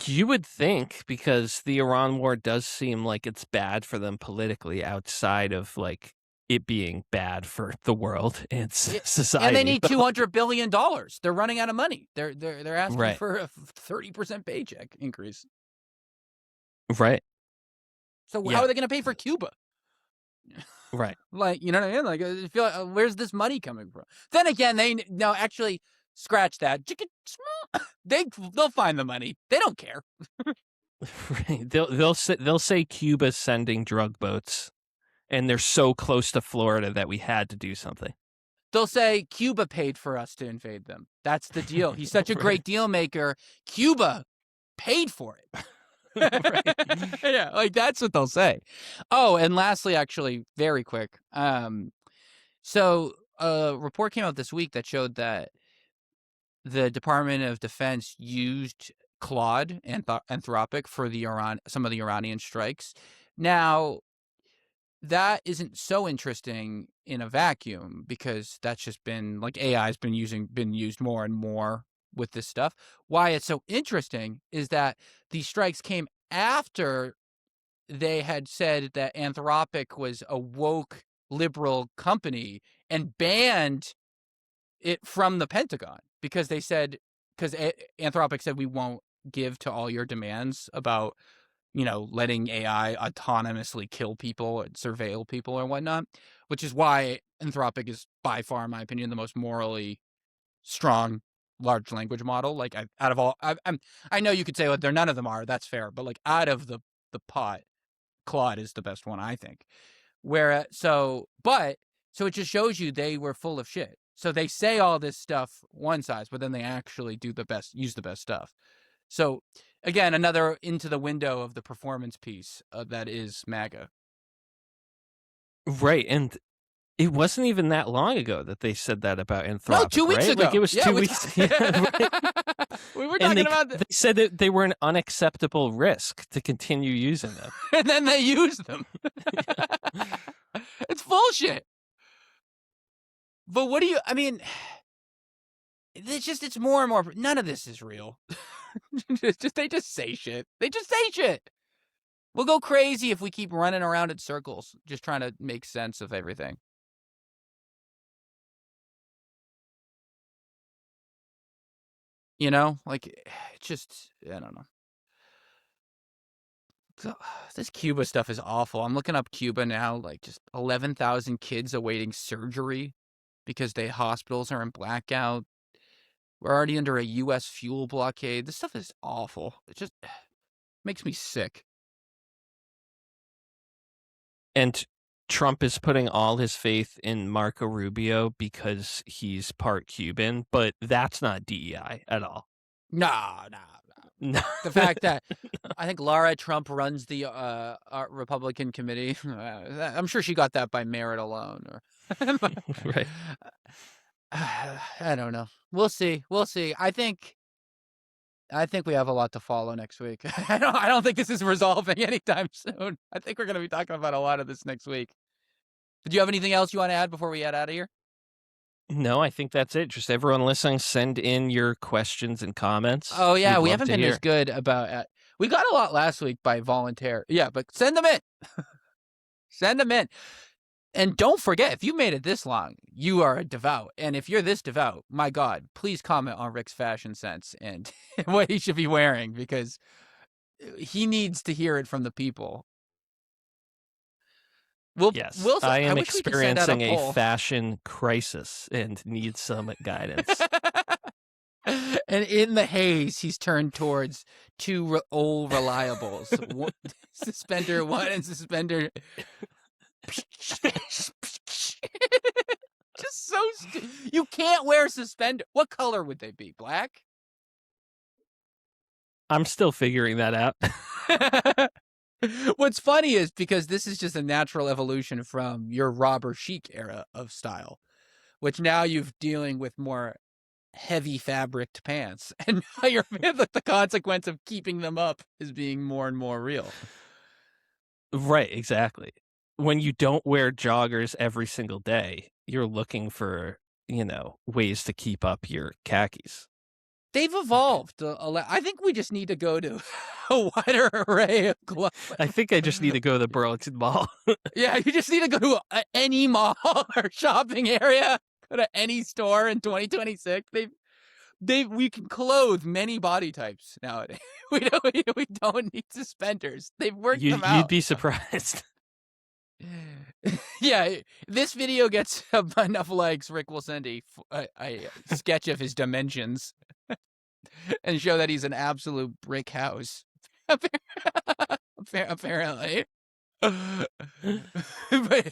You would think, because the Iran war does seem like it's bad for them politically outside of like it being bad for the world and society. And they need $200 billion. They're running out of money. They're asking Right. for a 30% paycheck increase. Right. So Yeah. how are they going to pay for Cuba? Right. Like, you know what I mean? Like, I feel like, where's this money coming from? Then again, actually scratch that. They'll find the money. They don't care. Right. They'll say Cuba's sending drug boats, and they're so close to Florida that we had to do something. They'll say Cuba paid for us to invade them. That's the deal. He's such a great deal maker. Cuba paid for it. Right. Yeah, like that's what they'll say. Oh, and lastly, actually, very quick. So a report came out this week that showed that the Department of Defense used Claude and Anthropic for some of the Iranian strikes. Now, that isn't so interesting in a vacuum because that's just been like AI has been used more and more with this stuff. Why it's so interesting is that these strikes came after they had said that Anthropic was a woke liberal company and banned it from the Pentagon because Anthropic said we won't give to all your demands about letting AI autonomously kill people and surveil people or whatnot, which is why Anthropic is by far, in my opinion, the most morally strong large language model. Like out of all, I know you could say, well, none of them are. That's fair, but like out of the pot, Claude is the best one, I think. So it just shows you they were full of shit. So they say all this stuff one size, but then they actually use the best stuff. So Again, another into the window of the performance piece that is MAGA. Right, and it wasn't even that long ago that they said that about Anthropic. No, 2 weeks right? ago. Like it was 2 weeks. Yeah, right. We were And talking about they said that they were an unacceptable risk to continue using them. and then they used them. It's bullshit. But what do you? I mean, it's more and more. None of this is real. They just say shit. They just say shit. We'll go crazy if we keep running around in circles, just trying to make sense of everything. You know, like, it's just, I don't know. So, this Cuba stuff is awful. I'm looking up Cuba now, like just 11,000 kids awaiting surgery because hospitals are in blackout. We're already under a U.S. fuel blockade. This stuff is awful. It just makes me sick. And Trump is putting all his faith in Marco Rubio because he's part Cuban, but that's not DEI at all. No. The fact that I think Lara Trump runs the Republican committee, I'm sure she got that by merit alone. Right. I don't know. We'll see. I think we have a lot to follow next week. I don't think this is resolving anytime soon. I think we're going to be talking about a lot of this next week. Did you have anything else you want to add before we get out of here? No, I think that's it. Just everyone listening, send in your questions and comments. Oh, yeah. We'd We love haven't to been hear. as good about we got a lot last week by volunteer. Yeah, but send them in. Send them in. And don't forget, if you made it this long, you are a devout. And if you're this devout, my God, please comment on Rick's fashion sense and what he should be wearing, because he needs to hear it from the people. Yes, I am experiencing a fashion crisis and need some guidance. And in the haze, he's turned towards two old reliables. Suspender 1 and suspender... Just so you can't wear suspender. What color would they be? Black? I'm still figuring that out. What's funny is because this is just a natural evolution from your robber chic era of style, which now you're dealing with more heavy fabriced pants, and now you're the consequence of keeping them up is being more and more real. Right, exactly. When you don't wear joggers every single day, you're looking for, ways to keep up your khakis. They've evolved. I think we just need to go to a wider array of clothes. I think I just need to go to the Burlington Mall. Yeah, you just need to go to any mall or shopping area, go to any store in 2026. We can clothe many body types nowadays. We don't need suspenders. They've worked them out. You'd be surprised. Yeah, this video gets enough likes. Rick will send a sketch of his dimensions and show that he's an absolute brick house. Apparently. But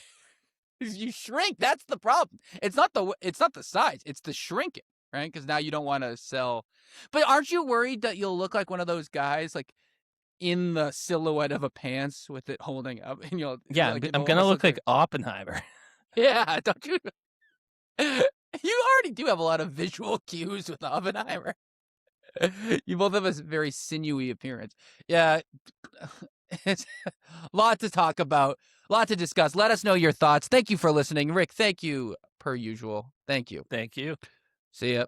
you shrink. That's the problem. It's not the size. It's the shrinking, right? Because now you don't want to sell. But aren't you worried that you'll look like one of those guys, like in the silhouette of a pants with it holding up, and I'm gonna look like Oppenheimer. Yeah, don't you? You already do have a lot of visual cues with Oppenheimer. You both have a very sinewy appearance. Yeah, it's a lot to talk about, a lot to discuss. Let us know your thoughts. Thank you for listening, Rick. Thank you per usual. Thank you. Thank you. See ya.